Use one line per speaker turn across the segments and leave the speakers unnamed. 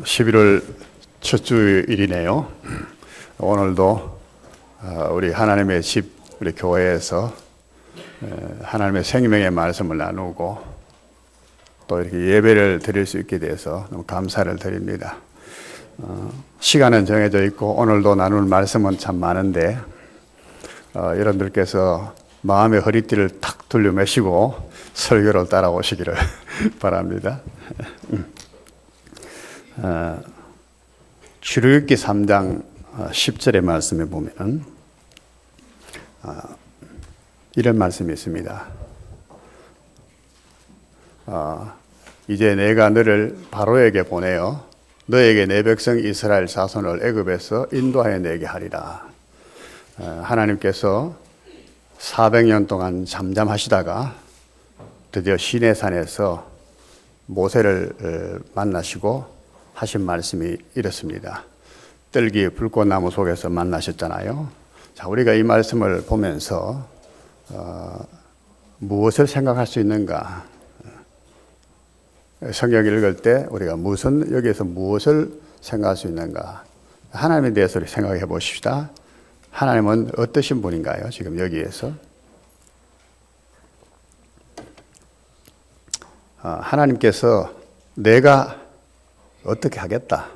11월 첫 주일이네요. 오늘도 우리 하나님의 집, 우리 교회에서 하나님의 생명의 말씀을 나누고 또 이렇게 예배를 드릴 수 있게 돼서 너무 감사를 드립니다. 시간은 정해져 있고 오늘도 나눌 말씀은 참 많은데 여러분들께서 마음의 허리띠를 탁 돌려매시고 설교를 따라오시기를 바랍니다. 출애굽기 3장 10절의 말씀에 보면 이런 말씀이 있습니다. 이제 내가 너를 바로에게 보내어 너에게 내 백성 이스라엘 자손을 애굽에서 인도하여 내게 하리라. 하나님께서 400년 동안 잠잠하시다가 드디어 시내산에서 모세를 만나시고 하신 말씀이 이렇습니다. 떨기 불꽃나무 속에서 만나셨잖아요. 자, 우리가 이 말씀을 보면서 무엇을 생각할 수 있는가? 성경 읽을 때 우리가 여기에서 무엇을 생각할 수 있는가? 하나님에 대해서 생각해 보십시다. 하나님은 어떠신 분인가요? 지금 여기에서 하나님께서 내가 어떻게 하겠다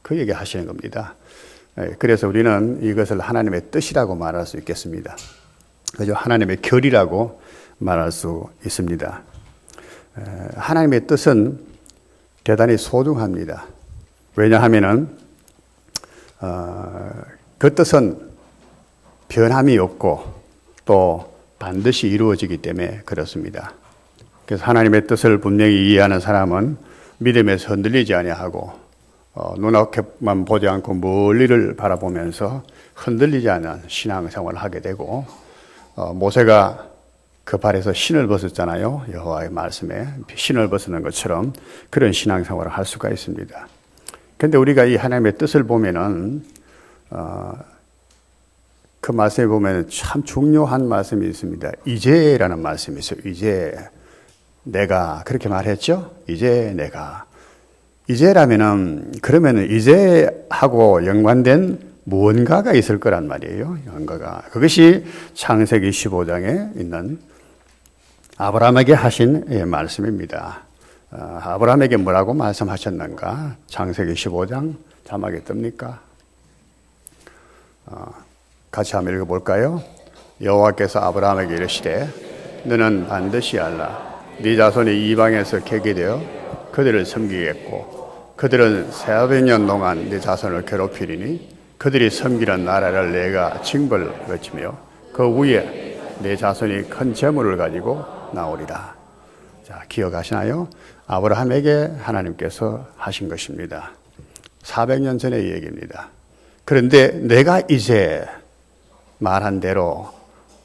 그 얘기 하시는 겁니다. 그래서 우리는 이것을 하나님의 뜻이라고 말할 수 있겠습니다. 그죠? 하나님의 결이라고 말할 수 있습니다. 하나님의 뜻은 대단히 소중합니다. 왜냐하면은 그 뜻은 변함이 없고 또 반드시 이루어지기 때문에 그렇습니다. 그래서 하나님의 뜻을 분명히 이해하는 사람은 믿음에서 흔들리지 아니하고 눈앞에만 보지 않고 멀리를 바라보면서 흔들리지 않는 신앙생활을 하게 되고 모세가 그 발에서 신을 벗었잖아요. 여호와의 말씀에 신을 벗는 것처럼 그런 신앙생활을 할 수가 있습니다. 그런데 우리가 이 하나님의 뜻을 보면은 그 말씀에 보면 참 중요한 말씀이 있습니다. 이제라는 말씀이 있어요. 이제 내가 그렇게 말했죠. 이제 내가 이제라면은 그러면은 이제하고 연관된 무언가가 있을 거란 말이에요. 뭔가가 그것이 창세기 15장에 있는 아브라함에게 하신 말씀입니다. 아브라함에게 뭐라고 말씀하셨는가? 창세기 15장 자막에 뜹니까? 같이 한번 읽어볼까요? 여호와께서 아브라함에게 이르시되 너는 반드시 알라. 네 자손이 이방에서 개게 되어 그들을 섬기겠고 그들은 400년 동안 네 자손을 괴롭히리니 그들이 섬기는 나라를 내가 징벌 외치며 그 위에 네 자손이 큰 재물을 가지고 나오리라. 자, 기억하시나요? 아브라함에게 하나님께서 하신 것입니다. 400년 전의 얘기입니다. 그런데 내가 이제 말한 대로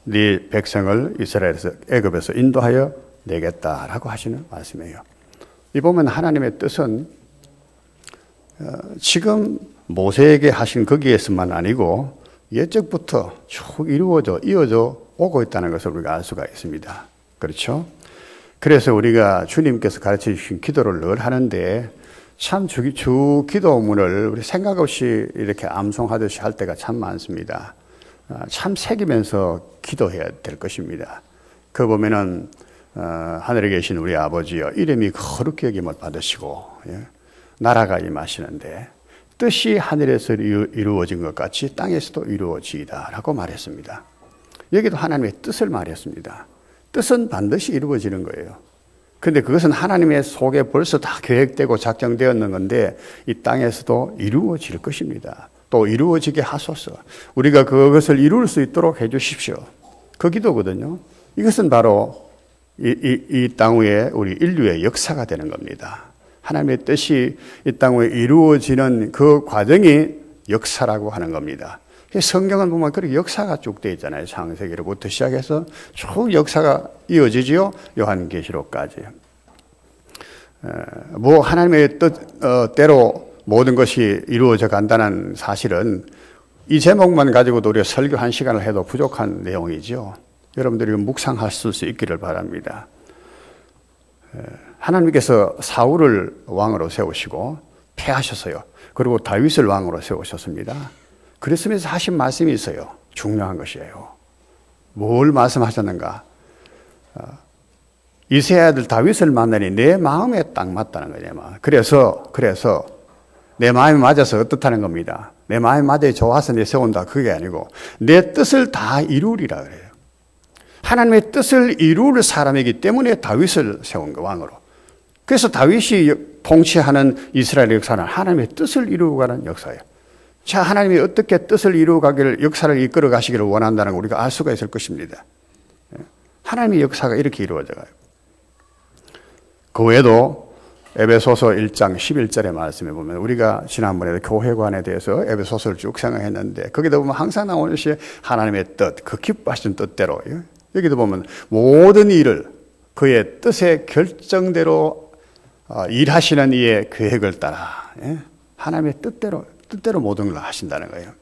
네 백성을 이스라엘에서 애굽에서 인도하여 내겠다라고 하시는 말씀이에요. 이 보면 하나님의 뜻은 지금 모세에게 하신 거기에서만 아니고 옛적부터 쭉 이어져 오고 있다는 것을 우리가 알 수가 있습니다. 그렇죠? 그래서 우리가 주님께서 가르쳐 주신 기도를 늘 하는데 참 주 기도문을 우리 생각 없이 이렇게 암송하듯이 할 때가 참 많습니다. 참 새기면서 기도해야 될 것입니다. 그 보면은 하늘에 계신 우리 아버지여 이름이 거룩히 여김을 받으시고 나라가 임하시는데 뜻이 하늘에서 이루어진 것 같이 땅에서도 이루어지이다 라고 말했습니다. 여기도 하나님의 뜻을 말했습니다. 뜻은 반드시 이루어지는 거예요. 그런데 그것은 하나님의 속에 벌써 다 계획되고 작정되었는 건데 이 땅에서도 이루어질 것입니다. 또 이루어지게 하소서. 우리가 그것을 이룰 수 있도록 해 주십시오. 그 기도거든요. 이것은 바로 이 땅 위에 우리 인류의 역사가 되는 겁니다. 하나님의 뜻이 이 땅 위에 이루어지는 그 과정이 역사라고 하는 겁니다. 성경은 보면 그렇게 역사가 쭉 되어 있잖아요. 창세기로부터 시작해서 쭉 역사가 이어지지요. 요한계시록까지. 하나님의 뜻대로 모든 것이 이루어져 간다는 사실은 이 제목만 가지고도 우리가 설교 1시간을 해도 부족한 내용이죠. 여러분들이 묵상하실 수 있기를 바랍니다. 하나님께서 사울을 왕으로 세우시고 폐하셨어요. 그리고 다윗을 왕으로 세우셨습니다. 그랬으면서 하신 말씀이 있어요. 중요한 것이에요. 뭘 말씀하셨는가? 이새의 아들 다윗을 만나니 내 마음에 딱 맞다는 거예요. 그래서 내 마음이 맞아서 어떻다는 겁니다. 내 마음이 맞아 좋아서 내 세운다 그게 아니고 내 뜻을 다 이루리라 그래요. 하나님의 뜻을 이룰 사람이기 때문에 다윗을 세운 거 왕으로. 그래서 다윗이 통치하는 이스라엘 역사는 하나님의 뜻을 이루어가는 역사예요. 자, 하나님이 어떻게 뜻을 이루어가기를 역사를 이끌어 가시기를 원한다는 걸 우리가 알 수가 있을 것입니다. 하나님의 역사가 이렇게 이루어져가요. 그 외에도 에베소서 1장 11절의 말씀에 보면 우리가 지난번에 교회관에 대해서 에베소서를 쭉 생각했는데 거기도 보면 항상 나오는 것이 하나님의 뜻, 그 기뻐하신 뜻대로 여기도 보면 모든 일을 그의 뜻의 결정대로 일하시는 이의 계획을 따라 하나님의 뜻대로 모든 걸 하신다는 거예요.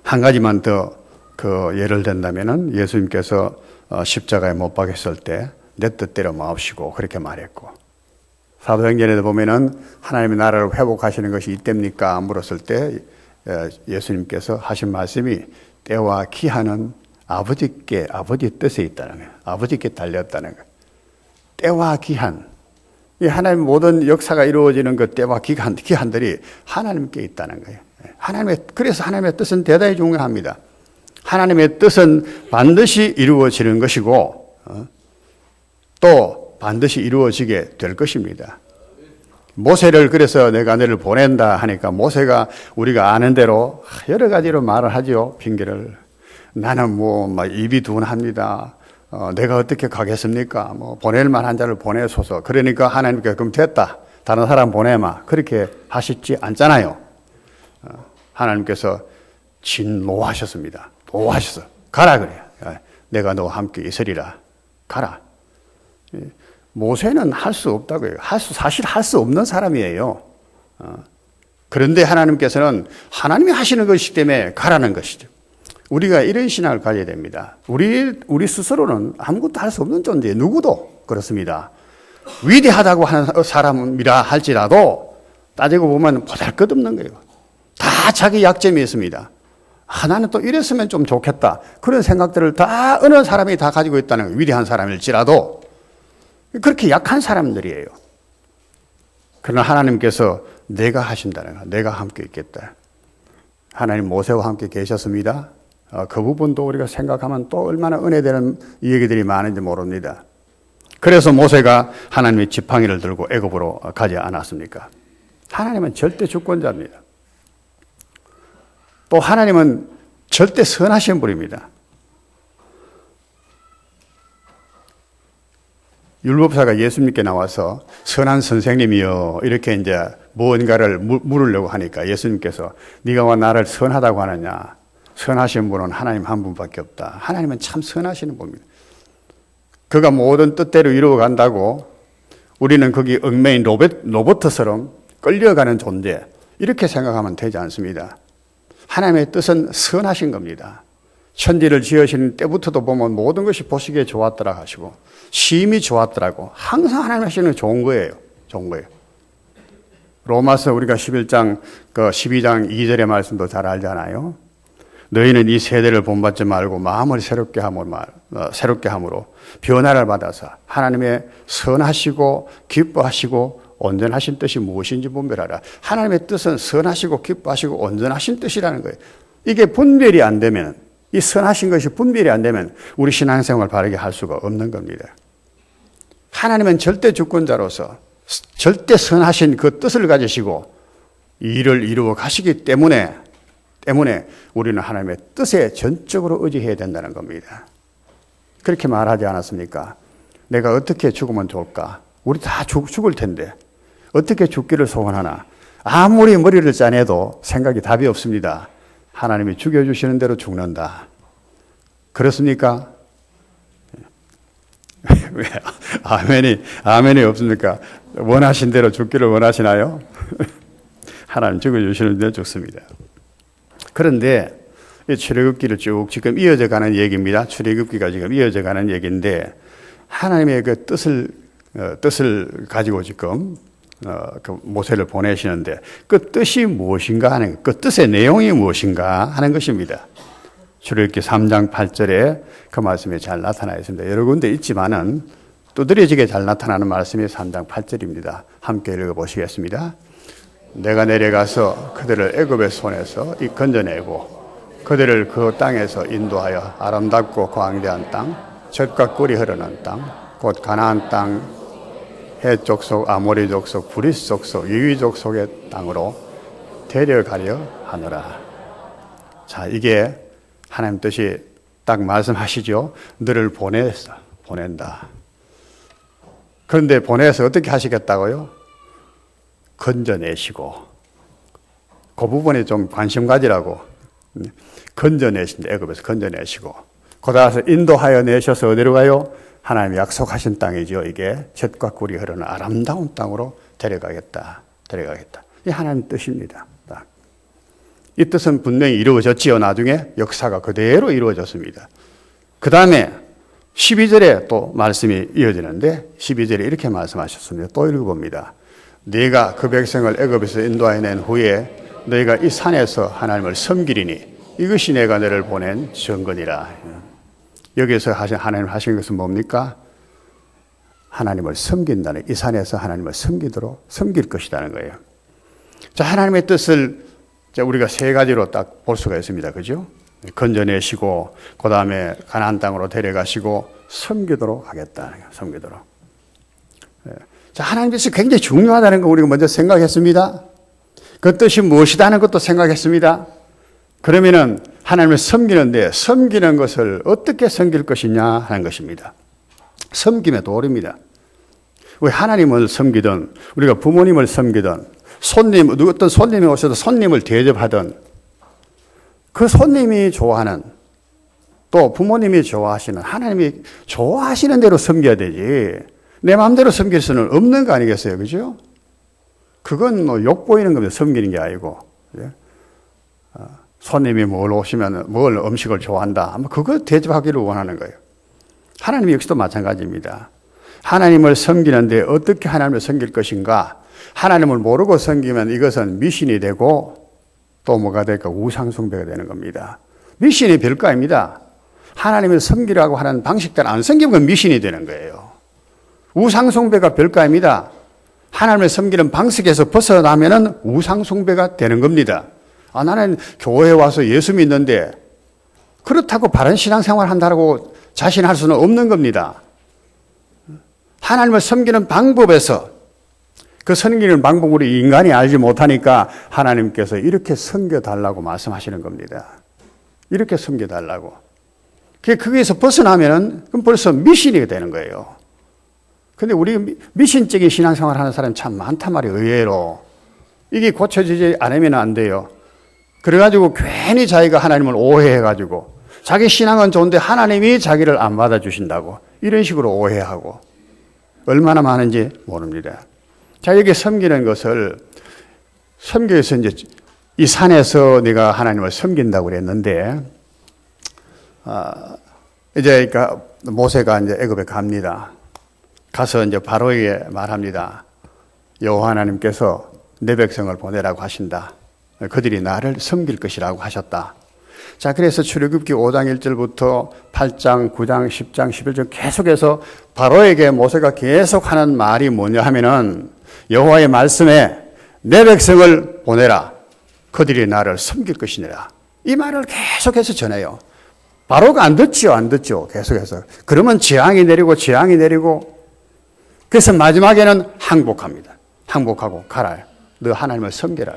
한 가지만 더 그 예를 든다면은 예수님께서 십자가에 못 박혔을 때 내 뜻대로 마옵시고 그렇게 말했고 사도행전에도 보면은 하나님의 나라를 회복하시는 것이 이때입니까? 물었을 때 예수님께서 하신 말씀이 때와 기한은 아버지 뜻에 있다는 거예요. 아버지께 달렸다는 거예요. 때와 기한. 이 하나님의 모든 역사가 이루어지는 그 때와 기한들이 하나님께 있다는 거예요. 그래서 하나님의 뜻은 대단히 중요합니다. 하나님의 뜻은 반드시 이루어지는 것이고 또 반드시 이루어지게 될 것입니다. 모세를 그래서 내가 너를 보낸다 하니까 모세가 우리가 아는 대로 여러 가지로 말을 하죠. 핑계를. 나는 막 입이 둔합니다. 내가 어떻게 가겠습니까? 보낼 만한 자를 보내소서. 그러니까 하나님께 그럼 됐다. 다른 사람 보내마. 그렇게 하시지 않잖아요. 하나님께서 진노하셨습니다. 노하셔서 가라 그래요. 내가 너와 함께 있으리라. 가라. 모세는 할 수 없다고요. 사실 할 수 없는 사람이에요. 그런데 하나님께서는 하나님이 하시는 것이기 때문에 가라는 것이죠. 우리가 이런 신앙을 가져야 됩니다. 우리 스스로는 아무것도 할 수 없는 존재예요. 누구도 그렇습니다. 위대하다고 하는 사람이라 할지라도 따지고 보면 보잘것없는 거예요. 다 자기 약점이 있습니다. 나는 또 이랬으면 좀 좋겠다. 그런 생각들을 다 어느 사람이 다 가지고 있다는 거예요. 위대한 사람일지라도 그렇게 약한 사람들이에요. 그러나 하나님께서 내가 하신다는 거, 내가 함께 있겠다. 하나님 모세와 함께 계셨습니다. 그 부분도 우리가 생각하면 또 얼마나 은혜되는 얘기들이 많은지 모릅니다. 그래서 모세가 하나님의 지팡이를 들고 애굽으로 가지 않았습니까? 하나님은 절대 주권자입니다. 또 하나님은 절대 선하신 분입니다. 율법사가 예수님께 나와서 선한 선생님이여 이렇게 이제 무언가를 물으려고 하니까 예수님께서 네가 와 나를 선하다고 하느냐? 선하신 분은 하나님 한 분밖에 없다. 하나님은 참 선하시는 분입니다. 그가 모든 뜻대로 이루어 간다고 우리는 거기 얽매인 로봇처럼 끌려가는 존재 이렇게 생각하면 되지 않습니다. 하나님의 뜻은 선하신 겁니다. 천지를 지으시는 때부터도 보면 모든 것이 보시기에 좋았더라 하시고 심히 좋았더라고. 항상 하나님 하시는 게 좋은 거예요. 좋은 거예요. 로마서 우리가 11장 12장 2절의 말씀도 잘 알잖아요. 너희는 이 세대를 본받지 말고 마음을 새롭게 함으로 변화를 받아서 하나님의 선하시고 기뻐하시고 온전하신 뜻이 무엇인지 분별하라. 하나님의 뜻은 선하시고 기뻐하시고 온전하신 뜻이라는 거예요. 이게 분별이 안 되면, 이 선하신 것이 분별이 안 되면 우리 신앙생활 바르게 할 수가 없는 겁니다. 하나님은 절대 주권자로서 절대 선하신 그 뜻을 가지시고 일을 이루어 가시기 때문에 우리는 하나님의 뜻에 전적으로 의지해야 된다는 겁니다. 그렇게 말하지 않았습니까? 내가 어떻게 죽으면 좋을까? 우리 다 죽을 텐데 어떻게 죽기를 소원하나? 아무리 머리를 짜내도 생각이 답이 없습니다. 하나님이 죽여주시는 대로 죽는다. 그렇습니까? 왜 아멘이 없습니까? 원하신 대로 죽기를 원하시나요? 하나님 죽여주시는 대로 죽습니다. 그런데 출애굽기를 쭉 지금 이어져 가는 얘기입니다. 출애굽기가 지금 이어져 가는 얘기인데 하나님의 그 뜻을 가지고 지금 그 모세를 보내시는데 그 뜻이 무엇인가 하는 그 뜻의 내용이 무엇인가 하는 것입니다. 출애굽기 3장 8절에 그 말씀이 잘 나타나 있습니다. 여러 군데 있지만은 두드러지게 잘 나타나는 말씀이 3장 8절입니다. 함께 읽어보시겠습니다. 내가 내려가서 그들을 애굽의 손에서 건져내고 그들을 그 땅에서 인도하여 아름답고 광대한 땅, 젖과 꿀이 흐르는 땅, 곧 가나안 땅, 헷 족속, 아모리 족속, 브리스 족속, 유위 족속의 땅으로 데려가려 하노라. 자, 이게 하나님 뜻이 딱 말씀하시죠. 너를 보낸다. 그런데 보내서 어떻게 하시겠다고요? 건져내시고, 그 부분에 좀 관심 가지라고. 건져내신다. 애굽에서 건져내시고, 거기서 인도하여 내셔서 어디로 가요? 하나님이 약속하신 땅이죠. 이게 젖과 꿀이 흐르는 아름다운 땅으로 데려가겠다. 이 하나님 뜻입니다. 이 뜻은 분명히 이루어졌지요. 나중에 역사가 그대로 이루어졌습니다. 그 다음에 12절에 또 말씀이 이어지는데 12절에 이렇게 말씀하셨습니다. 또 읽어봅니다. 네가 그 백성을 애굽에서 인도해낸 후에 너희가 이 산에서 하나님을 섬기리니 이것이 내가 너를 보낸 증거니라. 여기서 하나님 하신 것은 뭡니까? 하나님을 섬긴다는, 이 산에서 하나님을 섬길 것이라는 거예요. 자, 하나님의 뜻을 우리가 세 가지로 딱 볼 수가 있습니다. 그죠? 건져내시고, 그 다음에 가나안 땅으로 데려가시고, 섬기도록 하겠다. 섬기도록. 자, 하나님의 뜻이 굉장히 중요하다는 거 우리가 먼저 생각했습니다. 그 뜻이 무엇이다는 것도 생각했습니다. 그러면은 하나님을 섬기는데 섬기는 것을 어떻게 섬길 것이냐 하는 것입니다. 섬김의 도리입니다. 우리 하나님을 섬기든 우리가 부모님을 섬기든 어떤 손님이 오셔도 손님을 대접하든 그 손님이 좋아하는 또 부모님이 좋아하시는 하나님이 좋아하시는 대로 섬겨야 되지 내 마음대로 섬길 수는 없는 거 아니겠어요? 그죠? 그건 뭐 욕보이는 겁니다. 섬기는 게 아니고. 손님이 뭘 오시면 뭘 음식을 좋아한다. 그거 대접하기를 원하는 거예요. 하나님 역시도 마찬가지입니다. 하나님을 섬기는데 어떻게 하나님을 섬길 것인가? 하나님을 모르고 섬기면 이것은 미신이 되고 또 뭐가 될까? 우상숭배가 되는 겁니다. 미신이 별거 아닙니다. 하나님을 섬기라고 하는 방식대로 안 섬기면 미신이 되는 거예요. 우상숭배가 별거 아닙니다. 하나님을 섬기는 방식에서 벗어나면은 우상숭배가 되는 겁니다. 나는 교회에 와서 예수 믿는데 그렇다고 바른 신앙생활 한다고 자신할 수는 없는 겁니다. 하나님을 섬기는 방법에서 그 섬기는 방법을 인간이 알지 못하니까 하나님께서 이렇게 섬겨달라고 말씀하시는 겁니다. 이렇게 섬겨달라고. 거기에서 벗어나면은 그럼 벌써 미신이 되는 거예요. 근데 우리 미신적인 신앙생활 하는 사람이 참 많단 말이에요. 의외로. 이게 고쳐지지 않으면 안 돼요. 그래가지고 괜히 자기가 하나님을 오해해가지고 자기 신앙은 좋은데 하나님이 자기를 안 받아주신다고 이런 식으로 오해하고 얼마나 많은지 모릅니다. 자, 여기 섬기는 것을 섬겨서 이제 이 산에서 내가 하나님을 섬긴다고 그랬는데 이제 그러니까 모세가 이제 애굽에 갑니다. 가서 이제 바로에게 말합니다. 여호와 하나님께서 내 백성을 보내라고 하신다. 그들이 나를 섬길 것이라고 하셨다. 자, 그래서 출애굽기 5장 1절부터 8장, 9장, 10장, 11절 계속해서 바로에게 모세가 계속 하는 말이 뭐냐 하면은 여호와의 말씀에 내 백성을 보내라. 그들이 나를 섬길 것이니라. 이 말을 계속해서 전해요. 바로가 안 듣죠. 계속해서. 그러면 재앙이 내리고 그래서 마지막에는 항복합니다. 항복하고 가라. 너 하나님을 섬기라.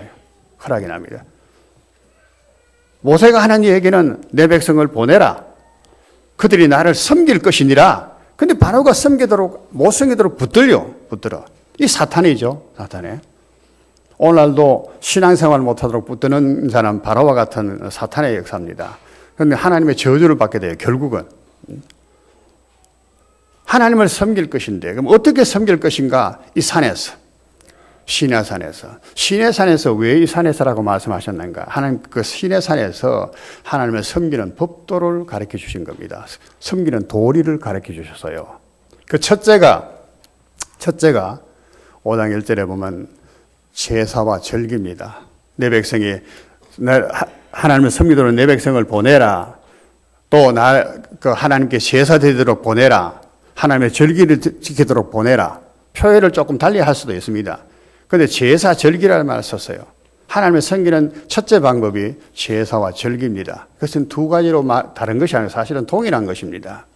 허락이 납니다. 모세가 하는 얘기는 내 백성을 보내라. 그들이 나를 섬길 것이니라. 근데 바로가 못 섬기도록 붙들어. 이 사탄이죠. 사탄에. 오늘날도 신앙생활 못하도록 붙드는 자는 바로와 같은 사탄의 역사입니다. 그런데 하나님의 저주를 받게 돼요. 결국은. 하나님을 섬길 것인데 그럼 어떻게 섬길 것인가? 이 산에서. 시내산에서 왜 이 산에서라고 말씀하셨는가? 하나님 그 시내산에서 하나님을 섬기는 법도를 가르쳐 주신 겁니다. 섬기는 도리를 가르쳐 주셨어요. 그 첫째가 5장 1절에 보면 제사와 절기입니다. 내 백성이 하나님을 섬기도록 내 백성을 보내라. 또 하나님께 제사 드리도록 보내라. 하나님의 절기를 지키도록 보내라. 표현을 조금 달리 할 수도 있습니다. 그런데 제사 절기라는 말을 썼어요. 하나님을 섬기는 첫째 방법이 제사와 절기입니다. 그것은 두 가지로 다른 것이 아니라 사실은 동일한 것입니다.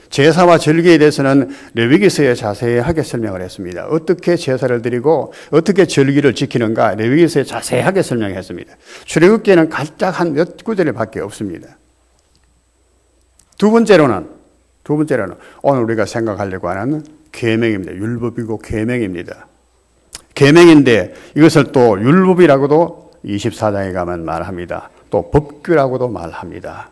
제사와 절기에 대해서는 레위기서에 자세하게 설명을 했습니다. 어떻게 제사를 드리고 어떻게 절기를 지키는가 레위기서에 자세하게 설명했습니다. 출애굽기에는 갈짝 한 몇 구절밖에 없습니다. 두 번째로는 오늘 우리가 생각하려고 하는 계명입니다. 율법이고 계명입니다. 계명인데 이것을 또 율법이라고도 24장에 가면 말합니다. 또 법규라고도 말합니다.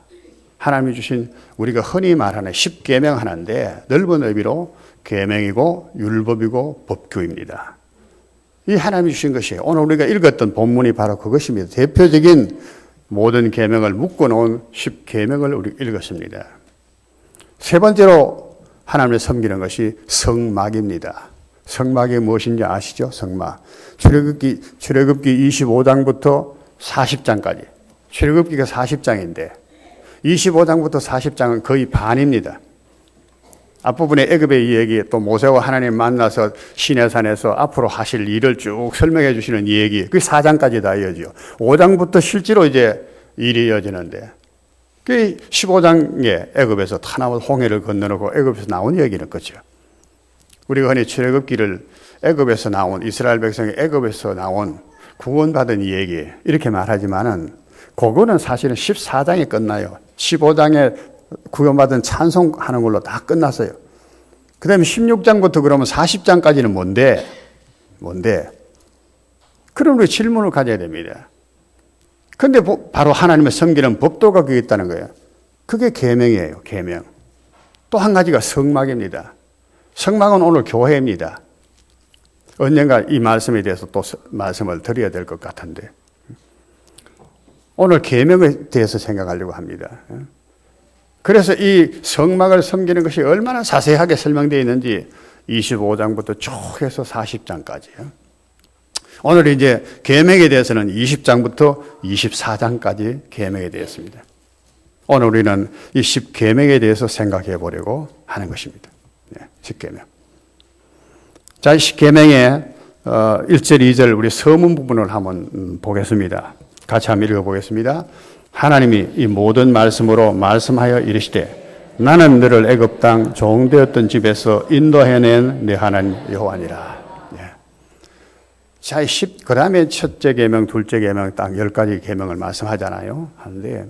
하나님이 주신 우리가 흔히 말하는 10계명 하나인데 넓은 의미로 계명이고 율법이고 법규입니다. 이 하나님이 주신 것이 오늘 우리가 읽었던 본문이 바로 그것입니다. 대표적인 모든 계명을 묶어놓은 10계명을 우리 읽었습니다. 세 번째로 하나님을 섬기는 것이 성막입니다. 성막이 무엇인지 아시죠? 성막. 출애굽기 25장부터 40장까지. 출애굽기가 40장인데 25장부터 40장은 거의 반입니다. 앞부분에 애굽의 이야기, 또 모세와 하나님 만나서 시내산에서 앞으로 하실 일을 쭉 설명해 주시는 이야기, 그게 4장까지 다 이어지요. 5장부터 실제로 이제 일이 이어지는데, 그 15장에 애굽에서 타나와 홍해를 건너놓고 애굽에서 나온 이야기는 거죠. 우리가 흔히 출애굽기를 애굽에서 나온 이스라엘 백성이 애굽에서 나온 구원받은 이야기 이렇게 말하지만은 그거는 사실은 14장에 끝나요. 15장에 구원받은 찬송하는 걸로 다 끝났어요. 그 다음에 16장부터 그러면 40장까지는 뭔데? 그럼 우리 질문을 가져야 됩니다. 근데 바로 하나님을 섬기는 법도가 그게 있다는 거예요. 그게 계명이에요. 계명. 또 한 가지가 성막입니다. 성막은 오늘 교회입니다. 언젠가 이 말씀에 대해서 또 말씀을 드려야 될 것 같은데 오늘 계명에 대해서 생각하려고 합니다. 그래서 이 성막을 섬기는 것이 얼마나 자세하게 설명되어 있는지 25장부터 쭉 해서 40장까지요. 오늘 이제 계명에 대해서는 20장부터 24장까지 계명에 대해서입니다. 오늘 우리는 이 10계명에 대해서 생각해 보려고 하는 것입니다. 10계명. 자, 10계명의 1절, 2절 우리 서문 부분을 한번 보겠습니다. 같이 한번 읽어보겠습니다. 하나님이 이 모든 말씀으로 말씀하여 이르시되 나는 너를 애굽 땅 종되었던 집에서 인도해낸 내 하나님 여호와니라. 자, 그 다음에 첫째 계명, 둘째 계명, 딱 10가지 계명을 말씀하잖아요. 하는데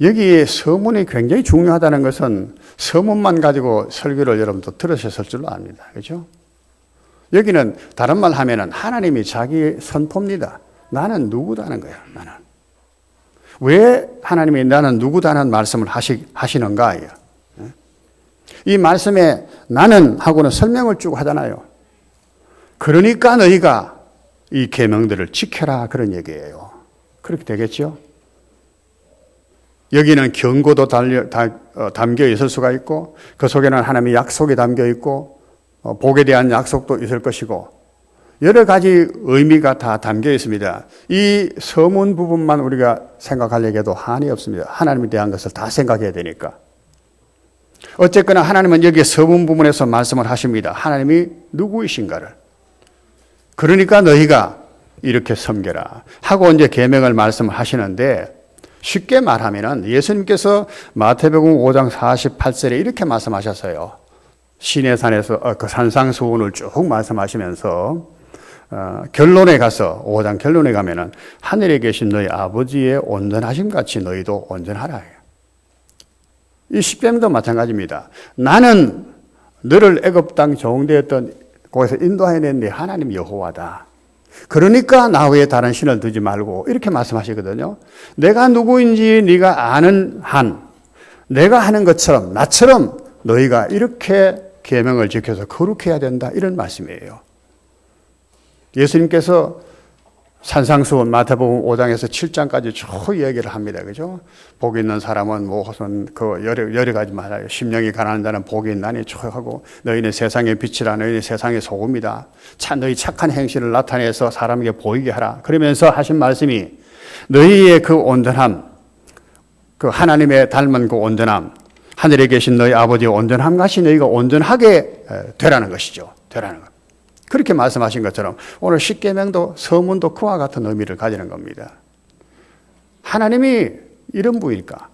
여기에 서문이 굉장히 중요하다는 것은 서문만 가지고 설교를 여러분도 들으셨을 줄로 압니다. 그렇죠? 여기는 다른 말 하면은 하나님이 자기 선포입니다. 나는 누구다는 거야, 나는. 왜 하나님이 나는 누구다는 말씀을 하시는가? 이 말씀에 나는 하고는 설명을 쭉 하잖아요. 그러니까 너희가 이 계명들을 지켜라 그런 얘기예요. 그렇게 되겠죠? 여기는 경고도 담겨 있을 수가 있고 그 속에는 하나님의 약속이 담겨 있고 복에 대한 약속도 있을 것이고 여러 가지 의미가 다 담겨 있습니다. 이 서문 부분만 우리가 생각하려고 해도 한이 없습니다. 하나님에 대한 것을 다 생각해야 되니까. 어쨌거나 하나님은 여기 서문 부분에서 말씀을 하십니다. 하나님이 누구이신가를. 그러니까 너희가 이렇게 섬겨라 하고 이제 계명을 말씀하시는데 쉽게 말하면은 예수님께서 마태복음 5장 48절에 이렇게 말씀하셨어요. 시내산에서 그 산상수훈을 쭉 말씀하시면서 결론에 가서 5장 결론에 가면은 하늘에 계신 너희 아버지의 온전하심 같이 너희도 온전하라. 이 10계명도 마찬가지입니다. 나는 너를 애굽 땅 종되었던 거기서 인도해낸 네 하나님 여호와다. 그러니까 나 외에 다른 신을 두지 말고 이렇게 말씀하시거든요. 내가 누구인지 네가 아는 한 내가 하는 것처럼 나처럼 너희가 이렇게 계명을 지켜서 거룩해야 된다 이런 말씀이에요. 예수님께서 산상수훈 마태복음 5장에서 7장까지 쭉 얘기를 합니다. 그죠? 복 있는 사람은 무슨 여러 가지 말아요. 심령이 가난한 자는 복이 있나니 쭉 하고 너희는 세상의 빛이라 너희는 세상의 소금이다. 너희 착한 행실을 나타내서 사람에게 보이게 하라. 그러면서 하신 말씀이 너희의 그 온전함, 그 하나님의 닮은 그 온전함, 하늘에 계신 너희 아버지의 온전함 같이 너희가 온전하게 되라는 것이죠. 되라는 것. 그렇게 말씀하신 것처럼 오늘 십계명도 서문도 그와 같은 의미를 가지는 겁니다. 하나님이 이런 분이니까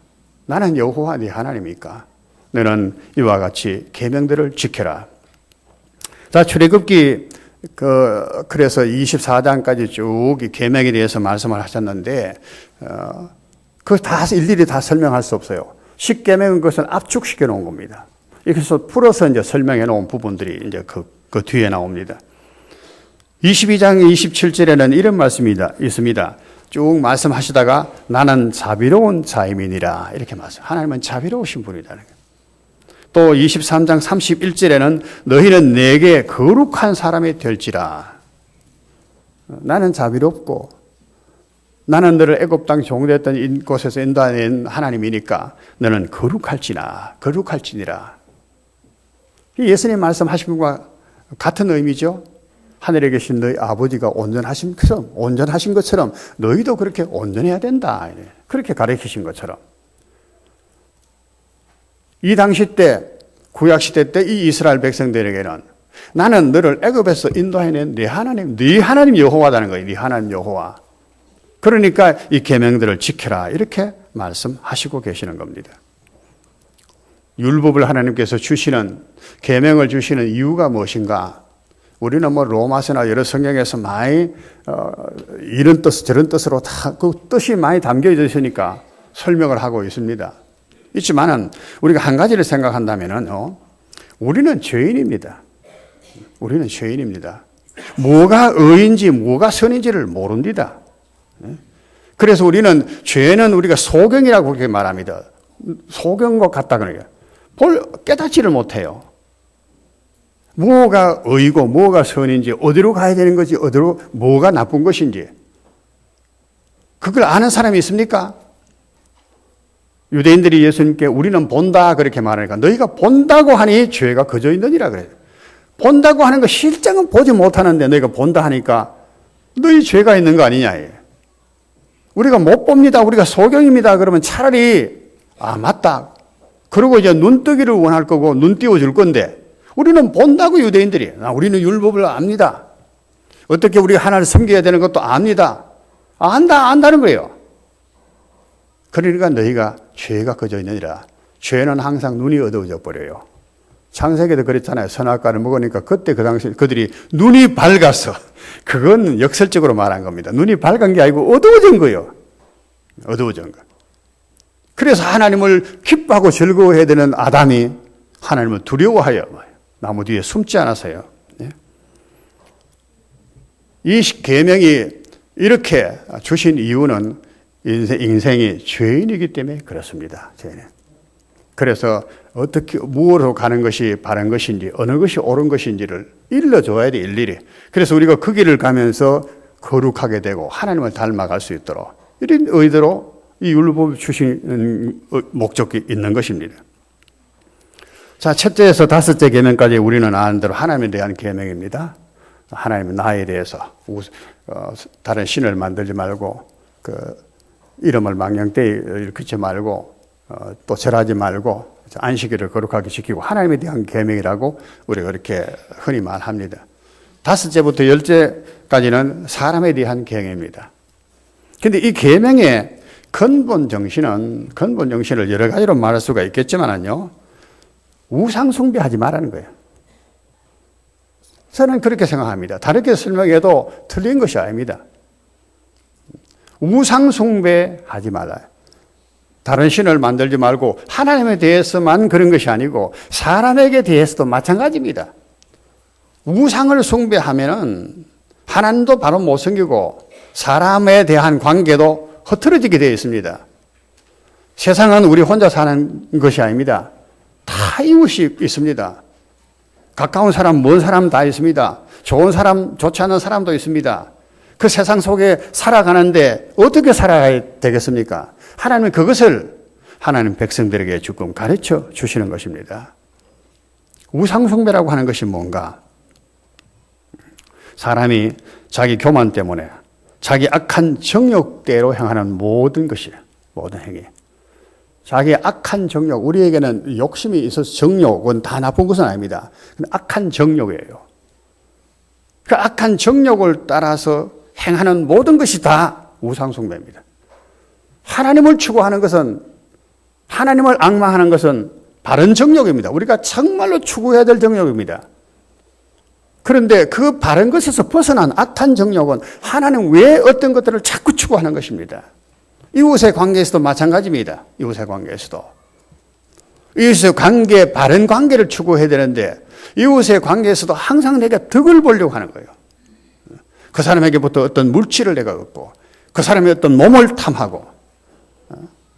나는 여호와 네 하나님이니까 너는 이와 같이 계명들을 지켜라. 자, 출애굽기 그래서 24장까지 쭉 계명에 대해서 말씀을 하셨는데 그 다 일일이 다 설명할 수 없어요. 십계명은 그것을 압축시켜 놓은 겁니다. 그래서 풀어서 이제 설명해 놓은 부분들이 이제 그 뒤에 나옵니다. 22장 27절에는 이런 말씀이 있습니다. 쭉 말씀하시다가 나는 자비로운 자임이니라 이렇게 말씀. 하나님은 자비로우신 분이다. 또 23장 31절에는 너희는 내게 거룩한 사람이 될지라. 나는 자비롭고 나는 너를 애굽 땅 종되었던 곳에서 인도하는 하나님이니까 너는 거룩할지니라. 예수님 말씀하신 분과 같은 의미죠. 하늘에 계신 너희 아버지가 온전하신 것처럼 너희도 그렇게 온전해야 된다. 그렇게 가르치신 것처럼. 이 당시 때, 구약시대 때 이 이스라엘 백성들에게는 나는 너를 애굽에서 인도해낸 네 하나님 여호와라는 거예요. 네 하나님 여호와. 그러니까 이 계명들을 지켜라. 이렇게 말씀하시고 계시는 겁니다. 율법을 하나님께서 주시는, 계명을 주시는 이유가 무엇인가? 우리는 로마서나 여러 성경에서 많이 이런 뜻 저런 뜻으로 다 그 뜻이 많이 담겨져 있으니까 설명을 하고 있습니다. 있지만은 우리가 한 가지를 생각한다면은 우리는 죄인입니다. 우리는 죄인입니다. 뭐가 의인지 뭐가 선인지를 모릅니다. 그래서 우리는 죄는 우리가 소경이라고 그렇게 말합니다. 소경과 같다 그래요. 깨닫지를 못해요. 뭐가 의고 뭐가 선인지 어디로 가야 되는 것이 어디로 뭐가 나쁜 것인지 그걸 아는 사람이 있습니까? 유대인들이 예수님께 우리는 본다 그렇게 말하니까 너희가 본다고 하니 죄가 거저 있느니라 그래요. 본다고 하는 거 실제는 보지 못하는데 너희가 본다 하니까 너희 죄가 있는 거 아니냐. 우리가 못 봅니다. 우리가 소경입니다. 그러면 차라리 맞다. 그리고 이제 눈뜨기를 원할 거고 눈 띄워줄 건데 우리는 본다고 유대인들이. 우리는 율법을 압니다. 어떻게 우리가 하나님을 섬겨야 되는 것도 압니다. 안다는 거예요. 그러니까 너희가 죄가 거저 있느니라. 죄는 항상 눈이 어두워져 버려요. 창세기도 그랬잖아요. 선악과를 먹으니까 그때 그 당시 그들이 눈이 밝아서 그건 역설적으로 말한 겁니다. 눈이 밝은 게 아니고 어두워진 거예요. 어두워진 거. 그래서 하나님을 기뻐하고 즐거워해야 되는 아담이 하나님을 두려워하여 나무 뒤에 숨지 않아서요. 이 계명이 이렇게 주신 이유는 인생이 죄인이기 때문에 그렇습니다. 죄는. 그래서 어떻게 무엇으로 가는 것이 바른 것인지 어느 것이 옳은 것인지를 일러줘야 돼 일일이. 그래서 우리가 그 길을 가면서 거룩하게 되고 하나님을 닮아갈 수 있도록 이런 의도로 이 율법을 주시는 목적이 있는 것입니다. 자, 첫째에서 다섯째 계명까지 우리는 아는 대로 하나님에 대한 계명입니다. 하나님은 나에 대해서 다른 신을 만들지 말고 이름을 망령되이 그치 말고 또 절하지 말고 안식일을 거룩하게 지키고 하나님에 대한 계명이라고 우리가 그렇게 흔히 말합니다. 다섯째부터 열째까지는 사람에 대한 계명입니다. 그런데 이 계명의 근본 정신을 여러 가지로 말할 수가 있겠지만요. 우상 숭배하지 말라는 거예요. 저는 그렇게 생각합니다. 다르게 설명해도 틀린 것이 아닙니다. 우상 숭배하지 말아요. 다른 신을 만들지 말고 하나님에 대해서만 그런 것이 아니고 사람에게 대해서도 마찬가지입니다. 우상을 숭배하면은 하나님도 바로 못 섬기고 사람에 대한 관계도 흐트러지게 되어 있습니다. 세상은 우리 혼자 사는 것이 아닙니다. 다 이웃이 있습니다. 가까운 사람, 먼 사람 다 있습니다. 좋은 사람, 좋지 않은 사람도 있습니다. 그 세상 속에 살아가는데 어떻게 살아야 되겠습니까? 하나님은 그것을 하나님 백성들에게 조금 가르쳐 주시는 것입니다. 우상숭배라고 하는 것이 뭔가? 사람이 자기 교만 때문에 자기 악한 정욕대로 행하는 모든 것이에요. 모든 행위. 자기 악한 정욕, 우리에게는 욕심이 있어서 정욕은 다 나쁜 것은 아닙니다. 악한 정욕이에요. 그 악한 정욕을 따라서 행하는 모든 것이 다 우상숭배입니다. 하나님을 추구하는 것은, 하나님을 앙망하는 것은 바른 정욕입니다. 우리가 정말로 추구해야 될 정욕입니다. 그런데 그 바른 것에서 벗어난 악한 정욕은 하나님 외에 어떤 것들을 자꾸 추구하는 것입니다. 이웃의 관계에서도 마찬가지입니다. 이웃의 관계에서도. 이웃의 관계, 바른 관계를 추구해야 되는데 이웃의 관계에서도 항상 내가 덕을 보려고 하는 거예요. 그 사람에게부터 어떤 물질을 내가 얻고, 그 사람의 어떤 몸을 탐하고,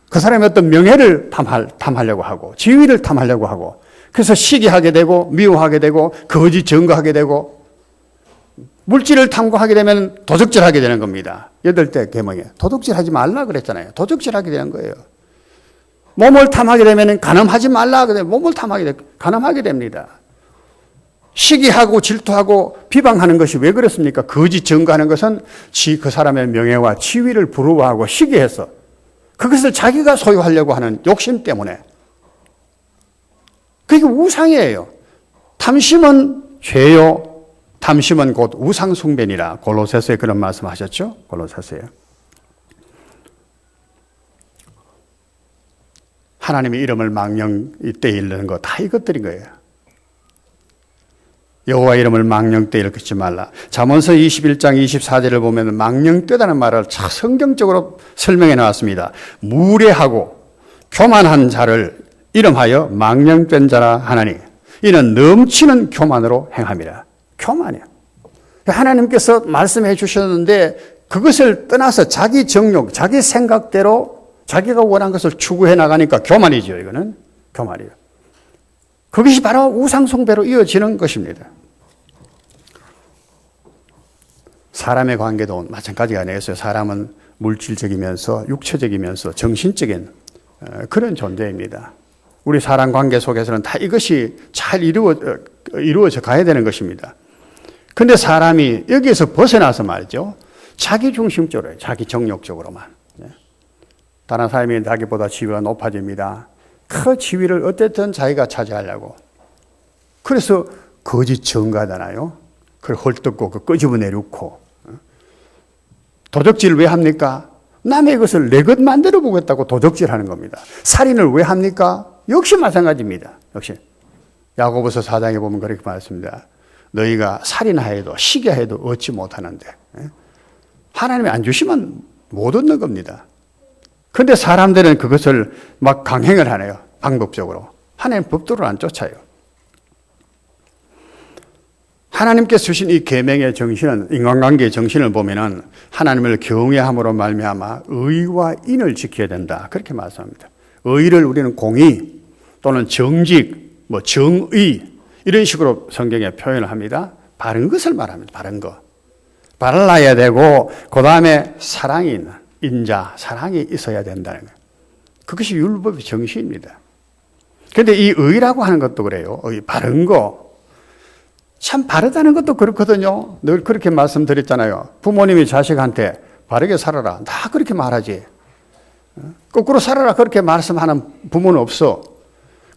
그 사람의 어떤 명예를 탐하려고 하고, 지위를 탐하려고 하고, 그래서 시기하게 되고, 미워하게 되고, 거짓 증거하게 되고, 물질을 탐구하게 되면 도적질하게 되는 겁니다. 8대 계명에 도둑질하지 말라 그랬잖아요. 도적질하게 되는 거예요. 몸을 탐하게 되면 간음하지 말라 그래 몸을 간음하게 됩니다. 시기하고 질투하고 비방하는 것이 왜 그렇습니까? 거짓 증거하는 것은 그 사람의 명예와 지위를 부러워하고 시기해서 그것을 자기가 소유하려고 하는 욕심 때문에. 그게 우상이에요. 탐심은 죄요. 탐심은 곧 우상숭배니라. 골로새서에 그런 말씀하셨죠? 골로새서에. 하나님의 이름을 망령되이 일르는 거 다 이것들인 거예요. 여호와 이름을 망령되이 일컫지 말라. 잠언서 21장 24절을 보면 망령되다는 말을 성경적으로 설명해 나왔습니다. 무례하고 교만한 자를 이름하여 망령된 자라 하나니 이는 넘치는 교만으로 행함이라. 교만이야. 하나님께서 말씀해 주셨는데 그것을 떠나서 자기 정욕, 자기 생각대로 자기가 원한 것을 추구해 나가니까 교만이죠. 이거는 교만이에요. 그것이 바로 우상숭배로 이어지는 것입니다. 사람의 관계도 마찬가지가 아니겠어요. 사람은 물질적이면서 육체적이면서 정신적인 그런 존재입니다. 우리 사람 관계 속에서는 다 이것이 잘 이루어져 가야 되는 것입니다. 근데 사람이 여기에서 벗어나서 말이죠. 자기 중심적으로, 자기 정욕적으로만. 다른 사람이 자기보다 지위가 높아집니다. 그 지위를 어쨌든 자기가 차지하려고. 그래서 거짓 증거하잖아요. 그걸 헐뜯고 끄집어내놓고. 도적질 왜 합니까? 남의 것을 내 것 만들어 보겠다고 도적질하는 겁니다. 살인을 왜 합니까? 역시 마찬가지입니다. 역시 야고보서 4장에 보면 그렇게 말했습니다. 너희가 살인하여도 시기하여도 얻지 못하는데 하나님이 안 주시면 못 얻는 겁니다. 그런데 사람들은 그것을 막 강행을 하네요. 방법적으로. 하나님 법도를 안 쫓아요. 하나님께서 주신 이 계명의 정신은, 인간관계의 정신을 보면은 하나님을 경외함으로 말미암아 의와 인을 지켜야 된다. 그렇게 말씀합니다. 의를 우리는 공의 또는 정직, 정의 이런 식으로 성경에 표현을 합니다. 바른 것을 말합니다. 바른 것. 발라야 되고 그 다음에 사랑이 있는 인자, 사랑이 있어야 된다는 거예요. 그것이 율법의 정신입니다. 그런데 이 의라고 하는 것도 그래요. 의, 바른 거. 참 바르다는 것도 그렇거든요. 늘 그렇게 말씀드렸잖아요. 부모님이 자식한테 바르게 살아라. 다 그렇게 말하지. 거꾸로 살아라 그렇게 말씀하는 부모는 없어.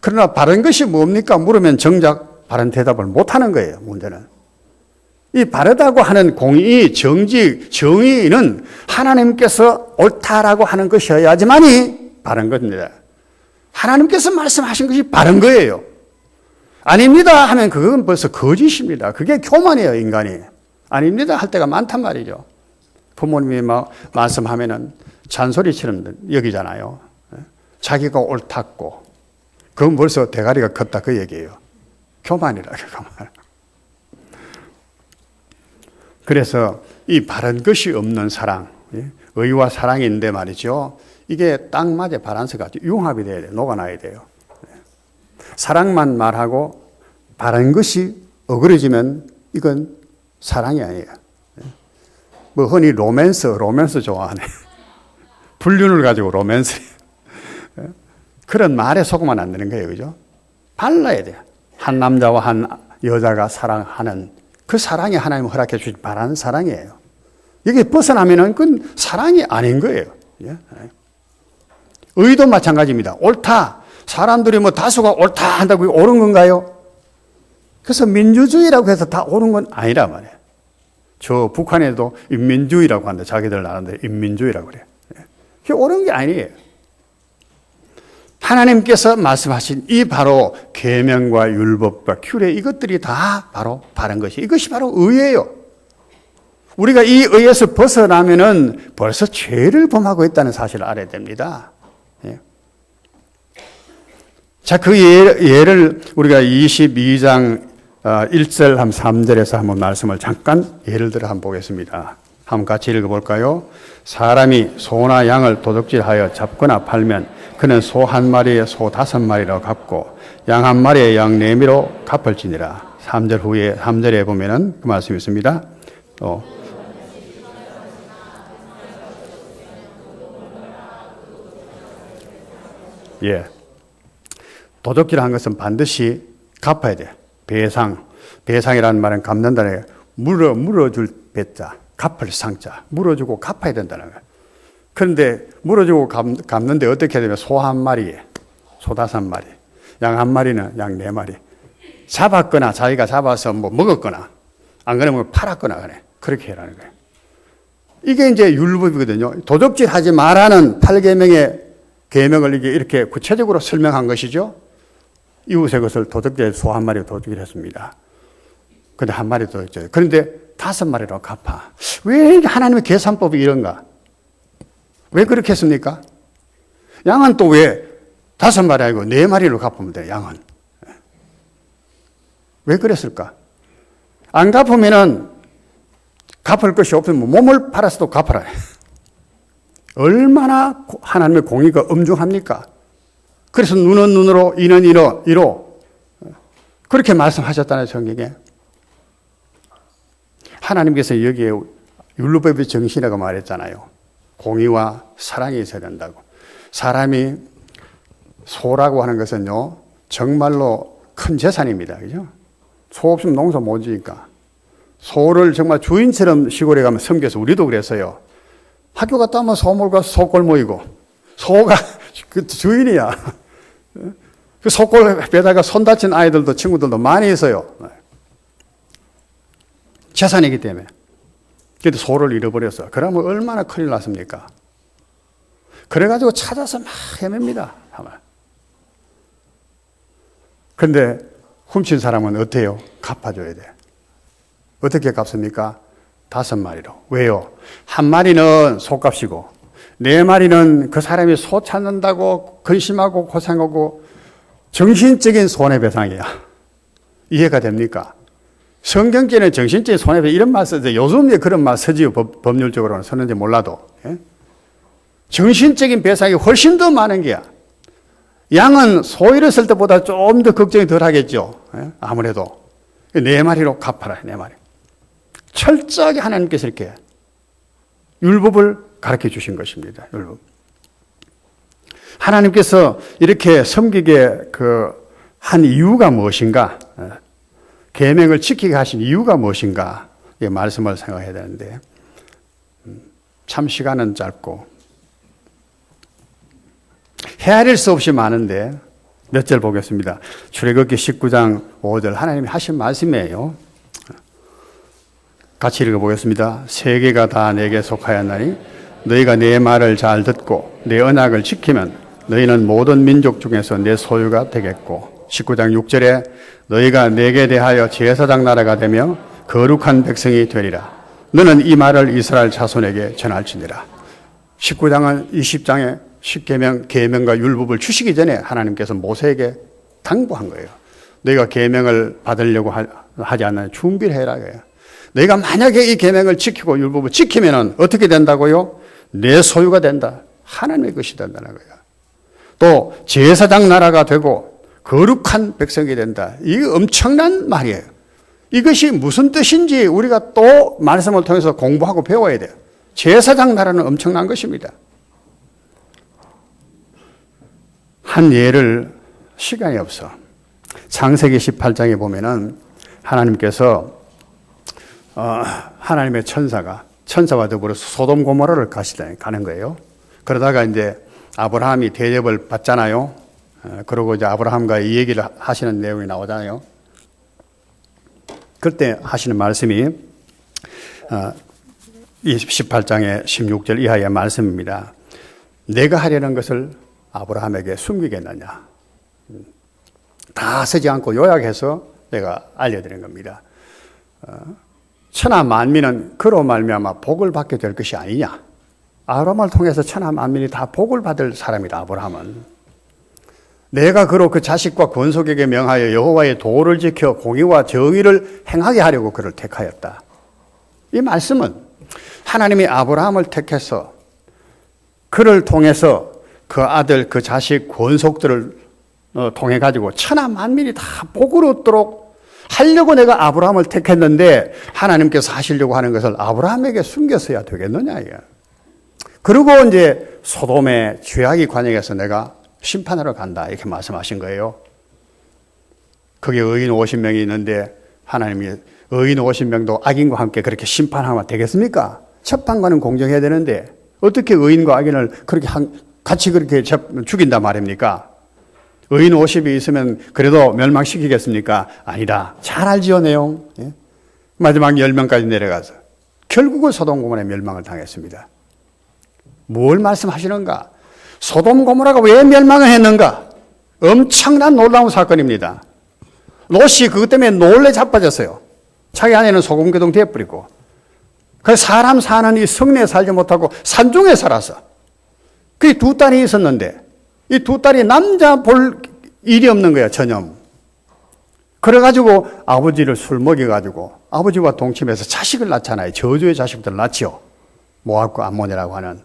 그러나 바른 것이 뭡니까? 물으면 정작 바른 대답을 못하는 거예요. 문제는. 이 바르다고 하는 공의, 정직, 정의는 하나님께서 옳다라고 하는 것이어야지만이 바른 겁니다. 하나님께서 말씀하신 것이 바른 거예요. 아닙니다 하면 그건 벌써 거짓입니다. 그게 교만이에요, 인간이. 아닙니다 할 때가 많단 말이죠. 부모님이 막 말씀하면은 잔소리처럼 여기잖아요. 자기가 옳다고. 그건 벌써 대가리가 컸다 그 얘기예요. 교만이라, 교만. 그래서 이 바른 것이 없는 사랑, 의와 사랑인데 말이죠. 이게 딱 맞아 바란스가 융합이 돼야 돼요. 녹아나야 돼요. 사랑만 말하고 바른 것이 어그러지면 이건 사랑이 아니에요. 뭐 흔히 로맨스 좋아하네. 불륜을 가지고 로맨스. 그런 말에 속으면 안 되는 거예요. 그죠? 발라야 돼요. 한 남자와 한 여자가 사랑하는 그 사랑이 하나님 허락해 주시 바라는 사랑이에요. 이게 벗어나면은 그건 사랑이 아닌 거예요. 예? 의도 마찬가지입니다. 옳다. 사람들이 뭐 다수가 옳다 한다고 옳은 건가요? 그래서 민주주의라고 해서 다 옳은 건 아니란 말이에요. 저 북한에도 인민주의라고 한다. 자기들 나라인데 인민주의라고 그래요. 그게 옳은 게 아니에요. 하나님께서 말씀하신 이 바로 계명과 율법과 규례 이것들이 다 바로 바른 것이 이것이 바로 의예요. 우리가 이 의에서 벗어나면은 벌써 죄를 범하고 있다는 사실을 알아야 됩니다. 예. 자, 그 예를 우리가 22장 1절 3절에서 한번 말씀을 잠깐 예를 들어 한번 보겠습니다. 한번 같이 읽어볼까요? 사람이 소나 양을 도둑질하여 잡거나 팔면 그는 소 한 마리에 소 5마리로 갚고 양 한 마리에 양 4마리로 갚을지니라. 3절 후에 3절에 보면은 그 말씀이 있습니다. 예. 도둑질한 것은 반드시 갚아야 돼. 배상이라는 말은 갚는다는 물어줄 배자, 갚을 상자, 물어주고 갚아야 된다는 거예요. 그런데 물어주고 갚는데 어떻게 되면 소 한 마리에 소 5마리, 양 한 마리는 양 4마리 잡았거나 자기가 잡아서 뭐 먹었거나 안 그러면 팔았거나 그렇게 해라는 거예요. 이게 이제 율법이거든요. 도둑질 하지 말라는 8계명의 계명을 이렇게 구체적으로 설명한 것이죠. 이웃의 것을 도둑질 소 한 마리 도둑질했습니다. 근데 한 마리 더 있죠. 그런데 5마리로 갚아. 왜 하나님의 계산법이 이런가? 왜 그렇게 했습니까? 양은 또 왜 5마리 아니고 4마리로 갚으면 돼, 양은. 왜 그랬을까? 안 갚으면은 갚을 것이 없으면 몸을 팔아서도 갚아라. 얼마나 하나님의 공의가 엄중합니까? 그래서 눈은 눈으로, 이는 이로 그렇게 말씀하셨다는 성경에. 하나님께서 여기에 율법의 정신이라고 말했잖아요. 공의와 사랑이 있어야 된다고. 사람이 소라고 하는 것은요, 정말로 큰 재산입니다. 그죠? 소 없으면 농사 못 지니까. 소를 정말 주인처럼 시골에 가면 섬겨서 우리도 그랬어요. 학교 갔다 오면 소 몰고 가서 소골 모이고, 소가 그 주인이야. 그 소골 배다가 손 다친 아이들도 친구들도 많이 있어요. 재산이기 때문에. 그래도 소를 잃어버렸어. 그러면 얼마나 큰일 났습니까? 그래가지고 찾아서 막 헤맵니다. 그런데 훔친 사람은 어때요? 갚아줘야 돼. 어떻게 갚습니까? 5마리로. 왜요? 한 마리는 소값이고 4마리는 그 사람이 소 찾는다고 근심하고 고생하고 정신적인 손해배상이야. 이해가 됩니까? 성경계는 정신적인 손해배상 이런 말 쓰죠. 요즘에 그런 말 쓰지요. 법률적으로는 쓰는지 몰라도. 예? 정신적인 배상이 훨씬 더 많은 게야. 양은 소 잃었을 때보다 좀 더 걱정이 덜 하겠죠. 예? 아무래도. 4마리로 갚아라. 4마리. 철저하게 하나님께서 이렇게 율법을 가르쳐 주신 것입니다. 율법. 하나님께서 이렇게 섬기게 한 이유가 무엇인가? 계명을 지키게 하신 이유가 무엇인가? 이 말씀을 생각해야 되는데 참 시간은 짧고 헤아릴 수 없이 많은데 몇 절 보겠습니다. 출애굽기 19장 5절 하나님이 하신 말씀이에요. 같이 읽어보겠습니다. 세계가 다 내게 속하였나니 너희가 내 말을 잘 듣고 내 언약을 지키면 너희는 모든 민족 중에서 내 소유가 되겠고 19장 6절에 너희가 내게 대하여 제사장 나라가 되며 거룩한 백성이 되리라. 너는 이 말을 이스라엘 자손에게 전할지니라. 19장은 20장에 십계명, 계명과 율법을 주시기 전에 하나님께서 모세에게 당부한 거예요. 너희가 계명을 받으려고 하지 않는 준비를 해라. 너희가 만약에 이 계명을 지키고 율법을 지키면 어떻게 된다고요? 내 소유가 된다. 하나님의 것이 된다는 거예요. 또 제사장 나라가 되고 거룩한 백성이 된다. 이게 엄청난 말이에요. 이것이 무슨 뜻인지 우리가 또 말씀을 통해서 공부하고 배워야 돼요. 제사장 나라는 엄청난 것입니다. 한 예를, 시간이 없어. 창세기 18장에 보면은 하나님께서 하나님의 천사와 더불어서 소돔 고모라를 가는 거예요. 그러다가 이제 아브라함이 대접을 받잖아요. 그러고 이제 아브라함과 이 얘기를 하시는 내용이 나오잖아요. 그때 하시는 말씀이 18장의 16절 이하의 말씀입니다. 내가 하려는 것을 아브라함에게 숨기겠느냐. 다 쓰지 않고 요약해서 내가 알려드린 겁니다. 천하 만민은 그로 말미암아 복을 받게 될 것이 아니냐. 아브라함을 통해서 천하 만민이 다 복을 받을 사람이다. 아브라함은. 내가 그로 그 자식과 권속에게 명하여 여호와의 도를 지켜 공의와 정의를 행하게 하려고 그를 택하였다. 이 말씀은 하나님이 아브라함을 택해서 그를 통해서 그 아들, 그 자식, 권속들을 통해 가지고 천하 만민이 다 복을 얻도록 하려고 내가 아브라함을 택했는데 하나님께서 하시려고 하는 것을 아브라함에게 숨겼어야 되겠느냐 이게. 그리고 이제 소돔의 죄악의 관역에서 내가 심판하러 간다 이렇게 말씀하신 거예요. 거기에 의인 50명이 있는데 하나님이 의인 50명도 악인과 함께 그렇게 심판하면 되겠습니까? 첫판과는 공정해야 되는데 어떻게 의인과 악인을 그렇게 같이 그렇게 죽인단 말입니까? 의인 50이 있으면 그래도 멸망시키겠습니까? 아니다. 잘 알지요, 내용. 예? 마지막 10명까지 내려가서 결국은 소돔 고모라의 멸망을 당했습니다. 뭘 말씀하시는가? 소돔 고모라가 왜 멸망을 했는가? 엄청난 놀라운 사건입니다. 롯이 그것 때문에 놀래 자빠졌어요. 자기 아내는 소금기둥 되어버리고. 그래서 사람 사는 이 성내에 살지 못하고 산중에 살았어. 그 두 딸이 있었는데 이 두 딸이 남자 볼 일이 없는 거야, 전혀. 그래가지고 아버지를 술 먹여가지고 아버지와 동침해서 자식을 낳잖아요. 저주의 자식들을 낳지요. 모압과 암몬이라고 하는.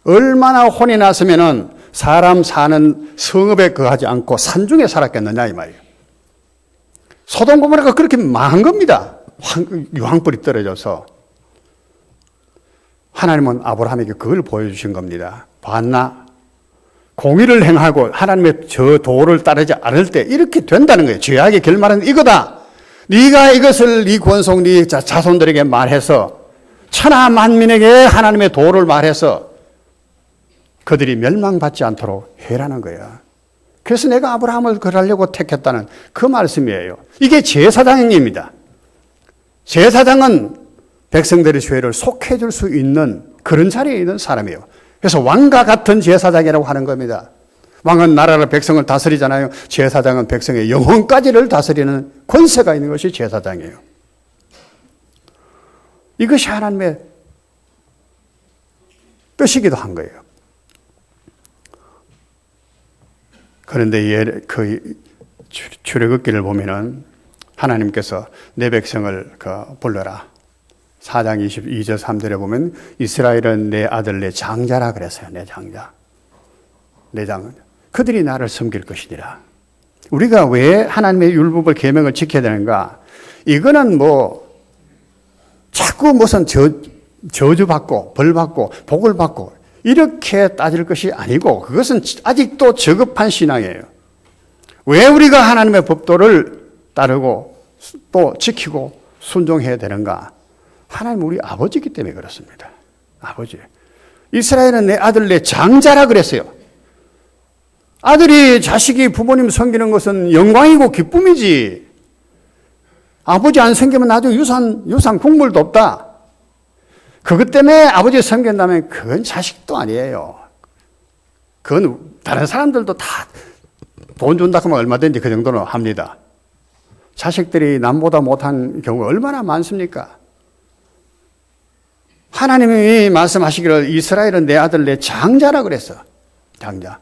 얼마나 혼이 났으면은 사람 사는 성읍에 거하지 않고 산중에 살았겠느냐 이 말이에요. 소돔 고모라가 그렇게 망한 겁니다. 유황불이 떨어져서. 하나님은 아브라함에게 그걸 보여주신 겁니다. 봤나? 공의를 행하고 하나님의 저 도를 따르지 않을 때 이렇게 된다는 거예요. 죄악의 결말은 이거다. 네가 이것을 네 권속 네 자손들에게 말해서 천하 만민에게 하나님의 도를 말해서 그들이 멸망받지 않도록 해라는 거야. 그래서 내가 아브라함을 그러려고 택했다는 그 말씀이에요. 이게 제사장입니다. 제사장은 백성들의 죄를 속해 줄 수 있는 그런 자리에 있는 사람이에요. 그래서 왕과 같은 제사장이라고 하는 겁니다. 왕은 나라를 백성을 다스리잖아요. 제사장은 백성의 영혼까지를 다스리는 권세가 있는 것이 제사장이에요. 이것이 하나님의 뜻이기도 한 거예요. 그런데 그 출애굽기를 보면은 하나님께서 내 백성을 불러라. 4장 22절 3절에 보면 이스라엘은 내 아들 내 장자라 그랬어요. 내 장자. 내 장. 그들이 나를 섬길 것이니라. 우리가 왜 하나님의 율법을 계명을 지켜야 되는가? 이거는 자꾸 무슨 저주받고 벌받고 복을 받고 이렇게 따질 것이 아니고 그것은 아직도 저급한 신앙이에요. 왜 우리가 하나님의 법도를 따르고 또 지키고 순종해야 되는가? 하나님 우리 아버지이기 때문에 그렇습니다. 아버지. 이스라엘은 내 아들 내 장자라 그랬어요. 아들이 자식이 부모님 섬기는 것은 영광이고 기쁨이지. 아버지 안 섬기면 나중에 유산 국물도 없다. 그것 때문에 아버지 섬긴다면 그건 자식도 아니에요. 그건 다른 사람들도 다 돈 준다 하면 얼마든지 그 정도는 합니다. 자식들이 남보다 못한 경우가 얼마나 많습니까? 하나님이 말씀하시기를 이스라엘은 내 아들 내 장자라 그랬어. 장자.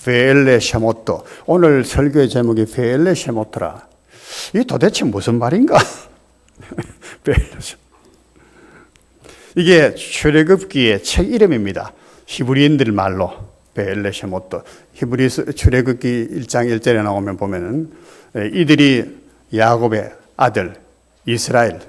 베엘레 쉐모토. 오늘 설교의 제목이 베엘레 쉐모토라. 이게 도대체 무슨 말인가? 베엘레 쉐모토. 이게 출애굽기의 책 이름입니다. 히브리인들 말로 베엘레 쉐모토. 히브리서 출애굽기 1장 1절에 나오면 보면은 이들이 야곱의 아들 이스라엘의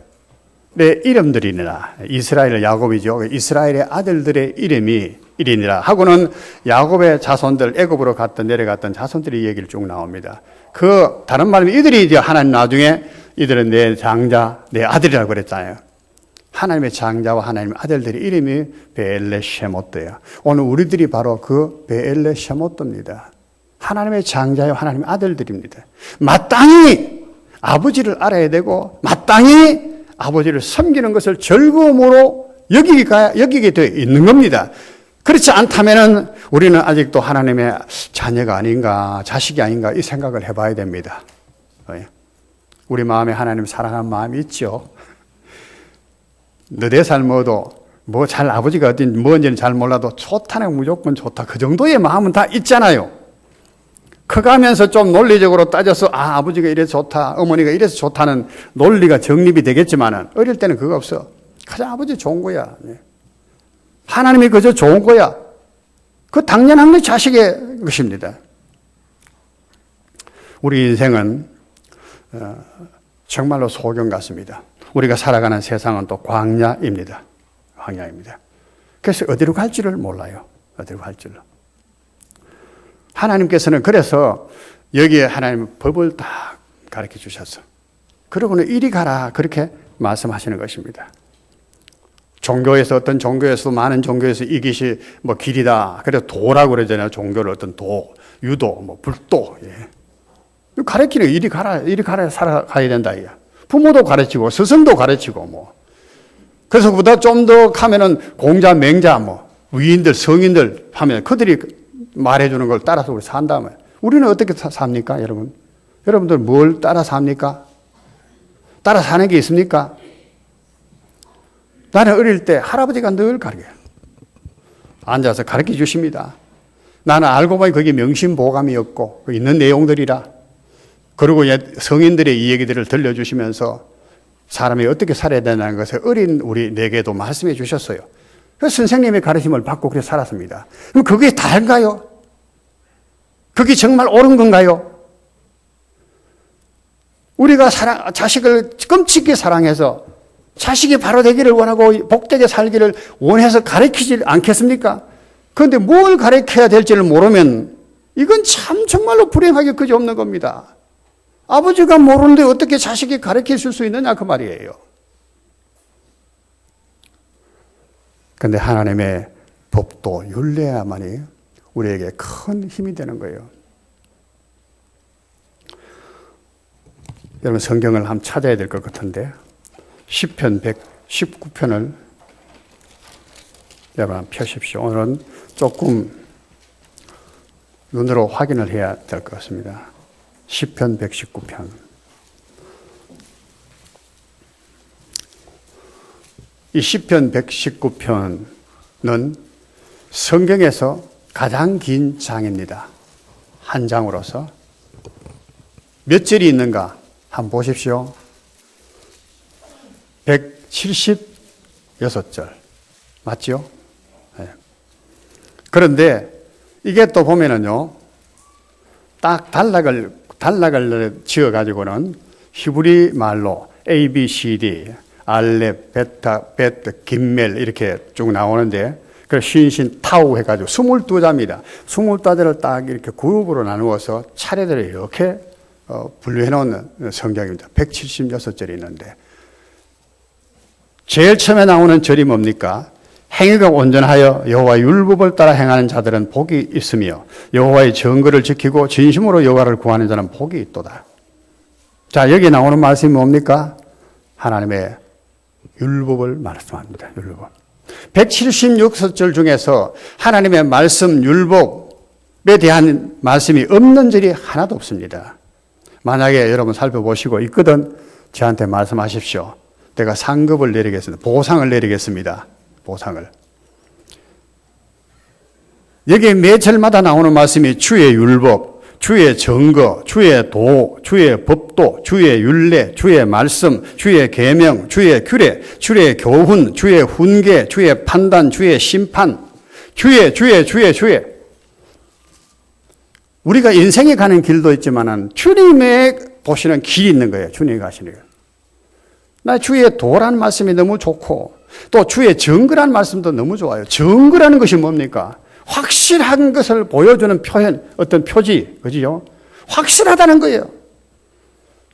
이름들이니라. 이스라엘 야곱이죠. 이스라엘의 아들들의 이름이 이리니라 하고는 야곱의 자손들, 애굽으로 내려갔던 자손들이 얘기를 쭉 나옵니다. 그 다른 말이면 이들이 이제 하나님 나중에 이들은 내 장자, 내 아들이라고 그랬잖아요. 하나님의 장자와 하나님의 아들들의 이름이 베엘레쉐모트예요. 오늘 우리들이 바로 그 베엘레쉐모트입니다. 하나님의 장자와 하나님의 아들들입니다. 마땅히 아버지를 알아야 되고 마땅히 아버지를 섬기는 것을 즐거움으로 여기게 되어 있는 겁니다. 그렇지 않다면 우리는 아직도 하나님의 자녀가 아닌가, 자식이 아닌가 이 생각을 해봐야 됩니다. 우리 마음에 하나님 사랑하는 마음이 있죠. 너네 삶어도 아버지가 어딘 뭔지는 잘 몰라도 좋다는 무조건 좋다. 그 정도의 마음은 다 있잖아요. 커가면서 좀 논리적으로 따져서 아버지가 이래서 좋다, 어머니가 이래서 좋다는 논리가 정립이 되겠지만은 어릴 때는 그거 없어. 가장 아버지 좋은 거야. 하나님이 그저 좋은 거야. 그 당연한 게 자식의 것입니다. 우리 인생은 정말로 소경 같습니다. 우리가 살아가는 세상은 또 광야입니다. 광야입니다. 그래서 어디로 갈지를 몰라요. 어디로 갈지를. 하나님께서는 그래서 여기에 하나님 법을 다 가르쳐 주셔서 그러고는 이리 가라 그렇게 말씀하시는 것입니다. 종교에서 어떤 종교에서 많은 종교에서 이것이 길이다. 그래서 도라고 그러잖아요. 종교를 어떤 도, 유도, 불도. 예. 가르치는 이리 가라 살아가야 된다. 이게. 부모도 가르치고 스승도 가르치고 그래서 그보다 좀 더 가면은 공자, 맹자, 위인들, 성인들 하면 그들이 말해주는 걸 따라서 우리 산다면 우리는 어떻게 삽니까, 여러분? 여러분들 뭘 따라 삽니까? 따라 사는 게 있습니까? 나는 어릴 때 할아버지가 늘 가르쳐요. 앉아서 가르쳐 주십니다. 나는 알고 보니 그게 명심보감이었고 있는 내용들이라. 그리고 성인들의 이 얘기들을 들려주시면서 사람이 어떻게 살아야 되는 것을 어린 우리 내게도 말씀해 주셨어요. 그래서 선생님의 가르침을 받고 그렇게 살았습니다. 그럼 그게 다인가요? 그게 정말 옳은 건가요? 우리가 자식을 끔찍히 사랑해서 자식이 바로 되기를 원하고 복되게 살기를 원해서 가르치지 않겠습니까? 그런데 뭘 가르쳐야 될지를 모르면 이건 참 정말로 불행하게 그지없는 겁니다. 아버지가 모르는데 어떻게 자식이 가르쳐 줄 수 있느냐 그 말이에요. 그런데 하나님의 법도 율례야만이 우리에게 큰 힘이 되는 거예요. 여러분 성경을 한번 찾아야 될 것 같은데 시편 119편을 여러분 펴십시오. 오늘은 조금 눈으로 확인을 해야 될 것 같습니다. 시편 119편. 이 시편 119편은 성경에서 가장 긴 장입니다. 한 장으로서. 몇 절이 있는가? 한번 보십시오. 176절. 맞죠? 네. 그런데 이게 또 보면은요, 딱 단락을 지어가지고는 히브리 말로 A, B, C, D, 알렙, 베타, 베트, 김멜 이렇게 쭉 나오는데 그 신신, 타우 해가지고 22자입니다. 22자를 딱 이렇게 그룹으로 나누어서 차례대로 이렇게 분류해 놓은 성경입니다. 176절이 있는데 제일 처음에 나오는 절이 뭡니까? 행위가 온전하여 여호와의 율법을 따라 행하는 자들은 복이 있으며 여호와의 정거를 지키고 진심으로 여호와를 구하는 자는 복이 있도다. 자, 여기 나오는 말씀이 뭡니까? 하나님의 율법을 말씀합니다. 율법. 176절 중에서 하나님의 말씀 율법에 대한 말씀이 없는 절이 하나도 없습니다. 만약에 여러분 살펴보시고 있거든 저한테 말씀하십시오. 내가 상급을 내리겠습니다. 보상을 내리겠습니다. 보상을. 여기 매 절마다 나오는 말씀이 주의 율법, 주의 정거, 주의 도, 주의 법도, 주의 율례, 주의 말씀, 주의 계명, 주의 규례, 주의 교훈, 주의 훈계, 주의 판단, 주의 심판, 주의. 우리가 인생에 가는 길도 있지만은 주님의 보시는 길이 있는 거예요. 주님이 가시는 길. 나 주의 도라는 말씀이 너무 좋고 또 주의 증거라는 말씀도 너무 좋아요. 증거라는 것이 뭡니까? 확실한 것을 보여주는 표현, 어떤 표지, 그죠? 확실하다는 거예요.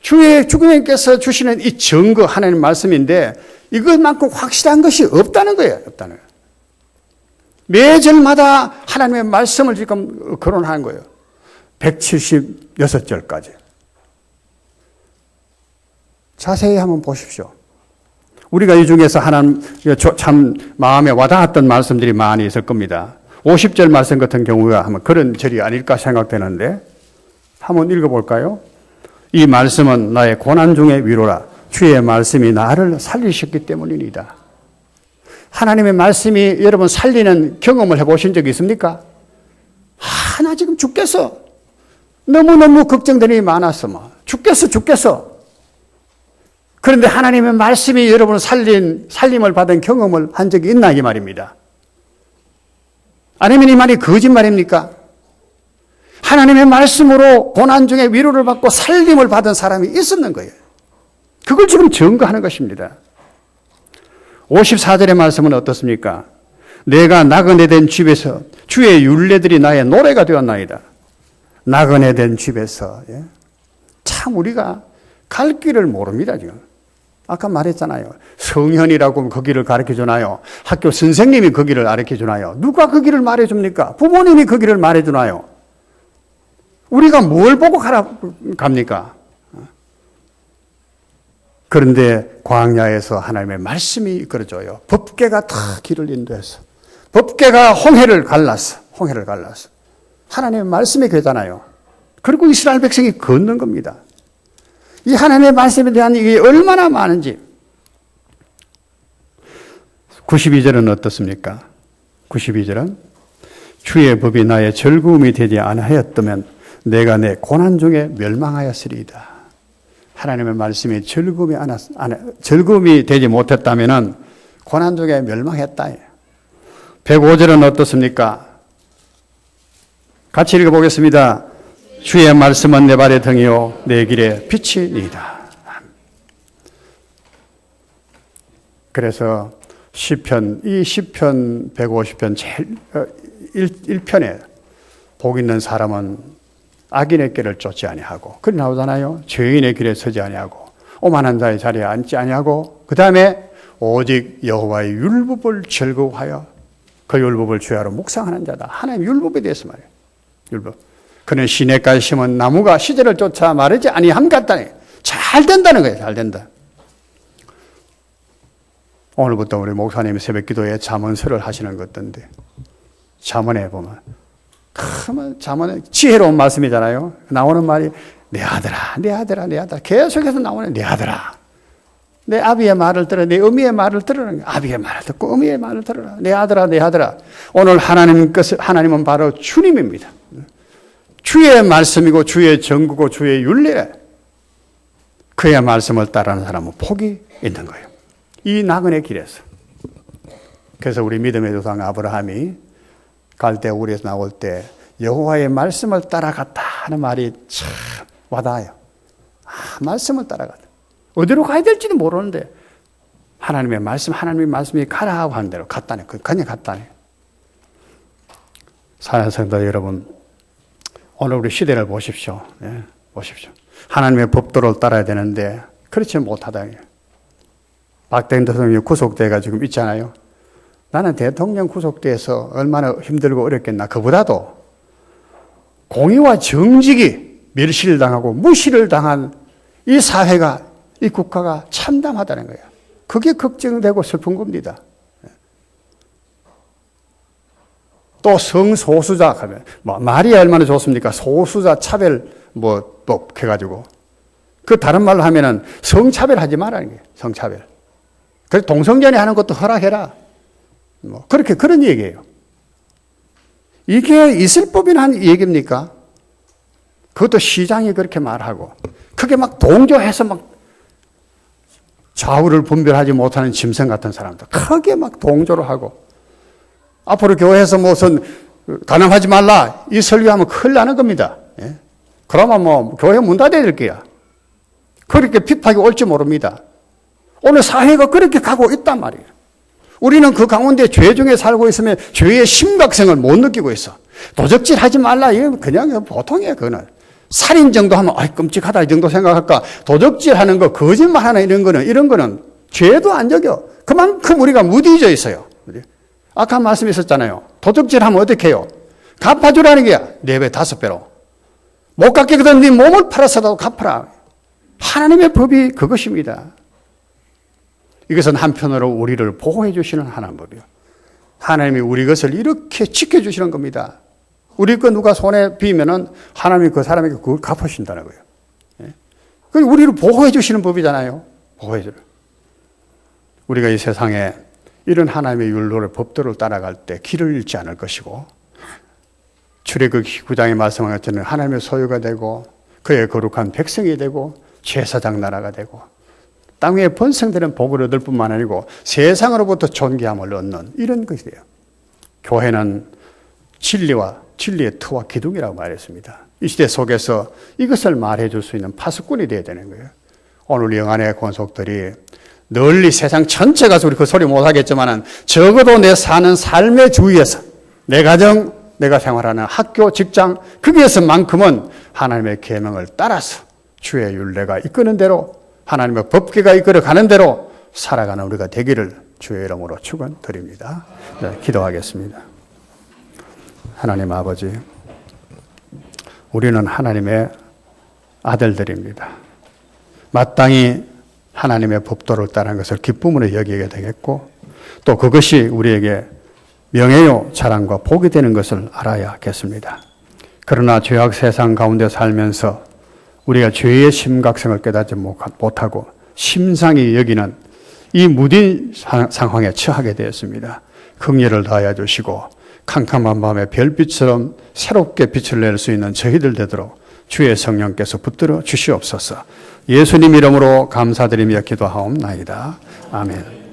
주님께서 주시는 이 증거, 하나님 말씀인데 이것만큼 확실한 것이 없다는 거예요. 없다는 거예요. 매 절마다 하나님의 말씀을 지금 거론하는 거예요. 176절까지. 자세히 한번 보십시오. 우리가 이 중에서 하나님 참 마음에 와닿았던 말씀들이 많이 있을 겁니다. 50절 말씀 같은 경우가 아마 그런 절이 아닐까 생각되는데 한번 읽어볼까요? 이 말씀은 나의 고난 중의 위로라. 주의 말씀이 나를 살리셨기 때문이니다. 하나님의 말씀이 여러분 살리는 경험을 해보신 적이 있습니까? 나 지금 죽겠어. 너무너무 걱정들이 많았어. 죽겠어. 그런데 하나님의 말씀이 여러분을 살림을 받은 경험을 한 적이 있나 이 말입니다. 아니면 이 말이 거짓말입니까? 하나님의 말씀으로 고난 중에 위로를 받고 살림을 받은 사람이 있었는 거예요. 그걸 지금 증거하는 것입니다. 54절의 말씀은 어떻습니까? 내가 나그네 된 집에서 주의 율례들이 나의 노래가 되었나이다. 나그네 된 집에서. 참 우리가 갈 길을 모릅니다 지금. 아까 말했잖아요. 성현이라고 그 길을 가르쳐주나요? 학교 선생님이 그 길을 가르쳐주나요? 누가 그 길을 말해줍니까? 부모님이 그 길을 말해주나요? 우리가 뭘 보고 갑니까? 그런데 광야에서 하나님의 말씀이 이끌어줘요. 법궤가 다 길을 인도해서. 법궤가 홍해를 갈랐어. 하나님의 말씀이 되잖아요. 그리고 이스라엘 백성이 걷는 겁니다. 이 하나님의 말씀에 대한 이게 얼마나 많은지. 92절은 어떻습니까? 92절은 주의 법이 나의 즐거움이 되지 않았다면 내가 내 고난 중에 멸망하였으리이다. 하나님의 말씀이 즐거움이 되지 못했다면 고난 중에 멸망했다. 105절은 어떻습니까? 같이 읽어보겠습니다. 주의 말씀은 내 발의 등이요 내 길의 빛이니이다. 그래서 시편 150편 제일 1편에 복 있는 사람은 악인의 길을 쫓지 아니하고 그리 나오잖아요. 죄인의 길에 서지 아니하고 오만한 자의 자리에 앉지 아니하고 그 다음에 오직 여호와의 율법을 즐거워하여 그 율법을 주야로 묵상하는 자다. 하나님 율법에 대해서 말해요. 율법. 그는 시냇가에 심은 나무가 시절을 쫓아 마르지 아니함 같다니. 잘 된다는 거예요. 잘 된다. 오늘부터 우리 목사님이 새벽기도에 잠언서를 하시는 것 같던데 잠언에 보면 잠언에 지혜로운 말씀이잖아요. 나오는 말이 내 아들아 계속해서 나오는 내 아들아 내 아비의 말을 들어 내 어미의 말을 들으라는 거야. 아비의 말을 듣고 어미의 말을 들어라. 내 아들아 오늘 하나님은 바로 주님입니다. 주의 말씀이고 주의 정구고 주의 율례 그의 말씀을 따르는 사람은 복이 있는 거예요. 이 나그네 길에서. 그래서 우리 믿음의 조상 아브라함이 갈대 우리에서 나올 때 여호와의 말씀을 따라갔다 하는 말이 참 와닿아요. 말씀을 따라갔다. 어디로 가야 될지도 모르는데 하나님의 말씀이 가라고 하는 대로 갔다네. 그냥 갔다네. 사랑하는 성도 여러분, 오늘 우리 시대를 보십시오. 보십시오. 하나님의 법도를 따라야 되는데 그렇지 못하다. 박대인 대통령이 구속돼가 지금 있잖아요. 나는 대통령 구속돼서 얼마나 힘들고 어렵겠나. 그보다도 공의와 정직이 멸시를 당하고 무시를 당한 이 사회가 이 국가가 참담하다는 거예요. 그게 걱정되고 슬픈 겁니다. 또 성소수자 하면 말이 얼마나 좋습니까? 소수자 차별법 해가지고 그 다른 말로 하면은 성차별하지 말라는 거예요. 성차별. 그래서 동성연애 하는 것도 허락해라. 그런 얘기예요. 이게 있을 법이란 얘기입니까? 그것도 시장이 그렇게 말하고 그게 막 동조해서 막 좌우를 분별하지 못하는 짐승 같은 사람들 크게 막 동조를 하고 앞으로 교회에서 무슨 가늠하지 말라 이 설교하면 큰일 나는 겁니다. 그러면 교회 문 닫아야 될 거야. 그렇게 핍박이 올지 모릅니다. 오늘 사회가 그렇게 가고 있단 말이에요. 우리는 그 가운데 죄 중에 살고 있으면 죄의 심각성을 못 느끼고 있어. 도적질 하지 말라. 이건 그냥 보통이에요, 그거는. 살인 정도 하면, 아이, 끔찍하다. 이 정도 생각할까. 도적질 하는 거, 거짓말 하는 이런 거는 죄도 안 적여. 그만큼 우리가 무디져 있어요. 아까 말씀하셨잖아요. 도적질 하면 어떻게 해요? 갚아주라는 게야. 4배, 5배로. 못 갚겠거든. 네 몸을 팔아서도 갚아라. 하나님의 법이 그것입니다. 이것은 한편으로 우리를 보호해 주시는 하나님 법이요. 하나님이 우리 것을 이렇게 지켜주시는 겁니다. 우리 거 누가 손에 비면은 하나님이 그 사람에게 그걸 갚으신다는 거예요. 그 우리를 보호해 주시는 법이잖아요. 보호해 주는. 우리가 이 세상에 이런 하나님의 율로를 법도를 따라갈 때 길을 잃지 않을 것이고, 출애굽 9장에 말씀한 것처럼 하나님의 소유가 되고 그의 거룩한 백성이 되고 제사장 나라가 되고 땅 위에 번성되는 복을 얻을 뿐만 아니고 세상으로부터 존귀함을 얻는 이런 것이 돼요. 교회는 진리의 터와 기둥이라고 말했습니다. 이 시대 속에서 이것을 말해줄 수 있는 파수꾼이 되어야 되는 거예요. 오늘 영안의 권속들이 널리 세상 전체 가서 우리 그 소리 못하겠지만 적어도 내 사는 삶의 주위에서 내 가정, 내가 생활하는 학교, 직장 거기에서만큼은 하나님의 계명을 따라서 주의 율례가 이끄는 대로 하나님의 법궤가 이끌어가는 대로 살아가는 우리가 되기를 주의 이름으로 축원드립니다. 네, 기도하겠습니다. 하나님 아버지, 우리는 하나님의 아들들입니다. 마땅히 하나님의 법도를 따르는 것을 기쁨으로 여기게 되겠고 또 그것이 우리에게 명예요 자랑과 복이 되는 것을 알아야겠습니다. 그러나 죄악 세상 가운데 살면서 우리가 죄의 심각성을 깨닫지 못하고 심상히 여기는 이 무딘 상황에 처하게 되었습니다. 긍휼을 다하여 주시고 캄캄한 밤에 별빛처럼 새롭게 빛을 낼 수 있는 저희들 되도록 주의 성령께서 붙들어 주시옵소서. 예수님 이름으로 감사드리며 기도하옵나이다. 아멘.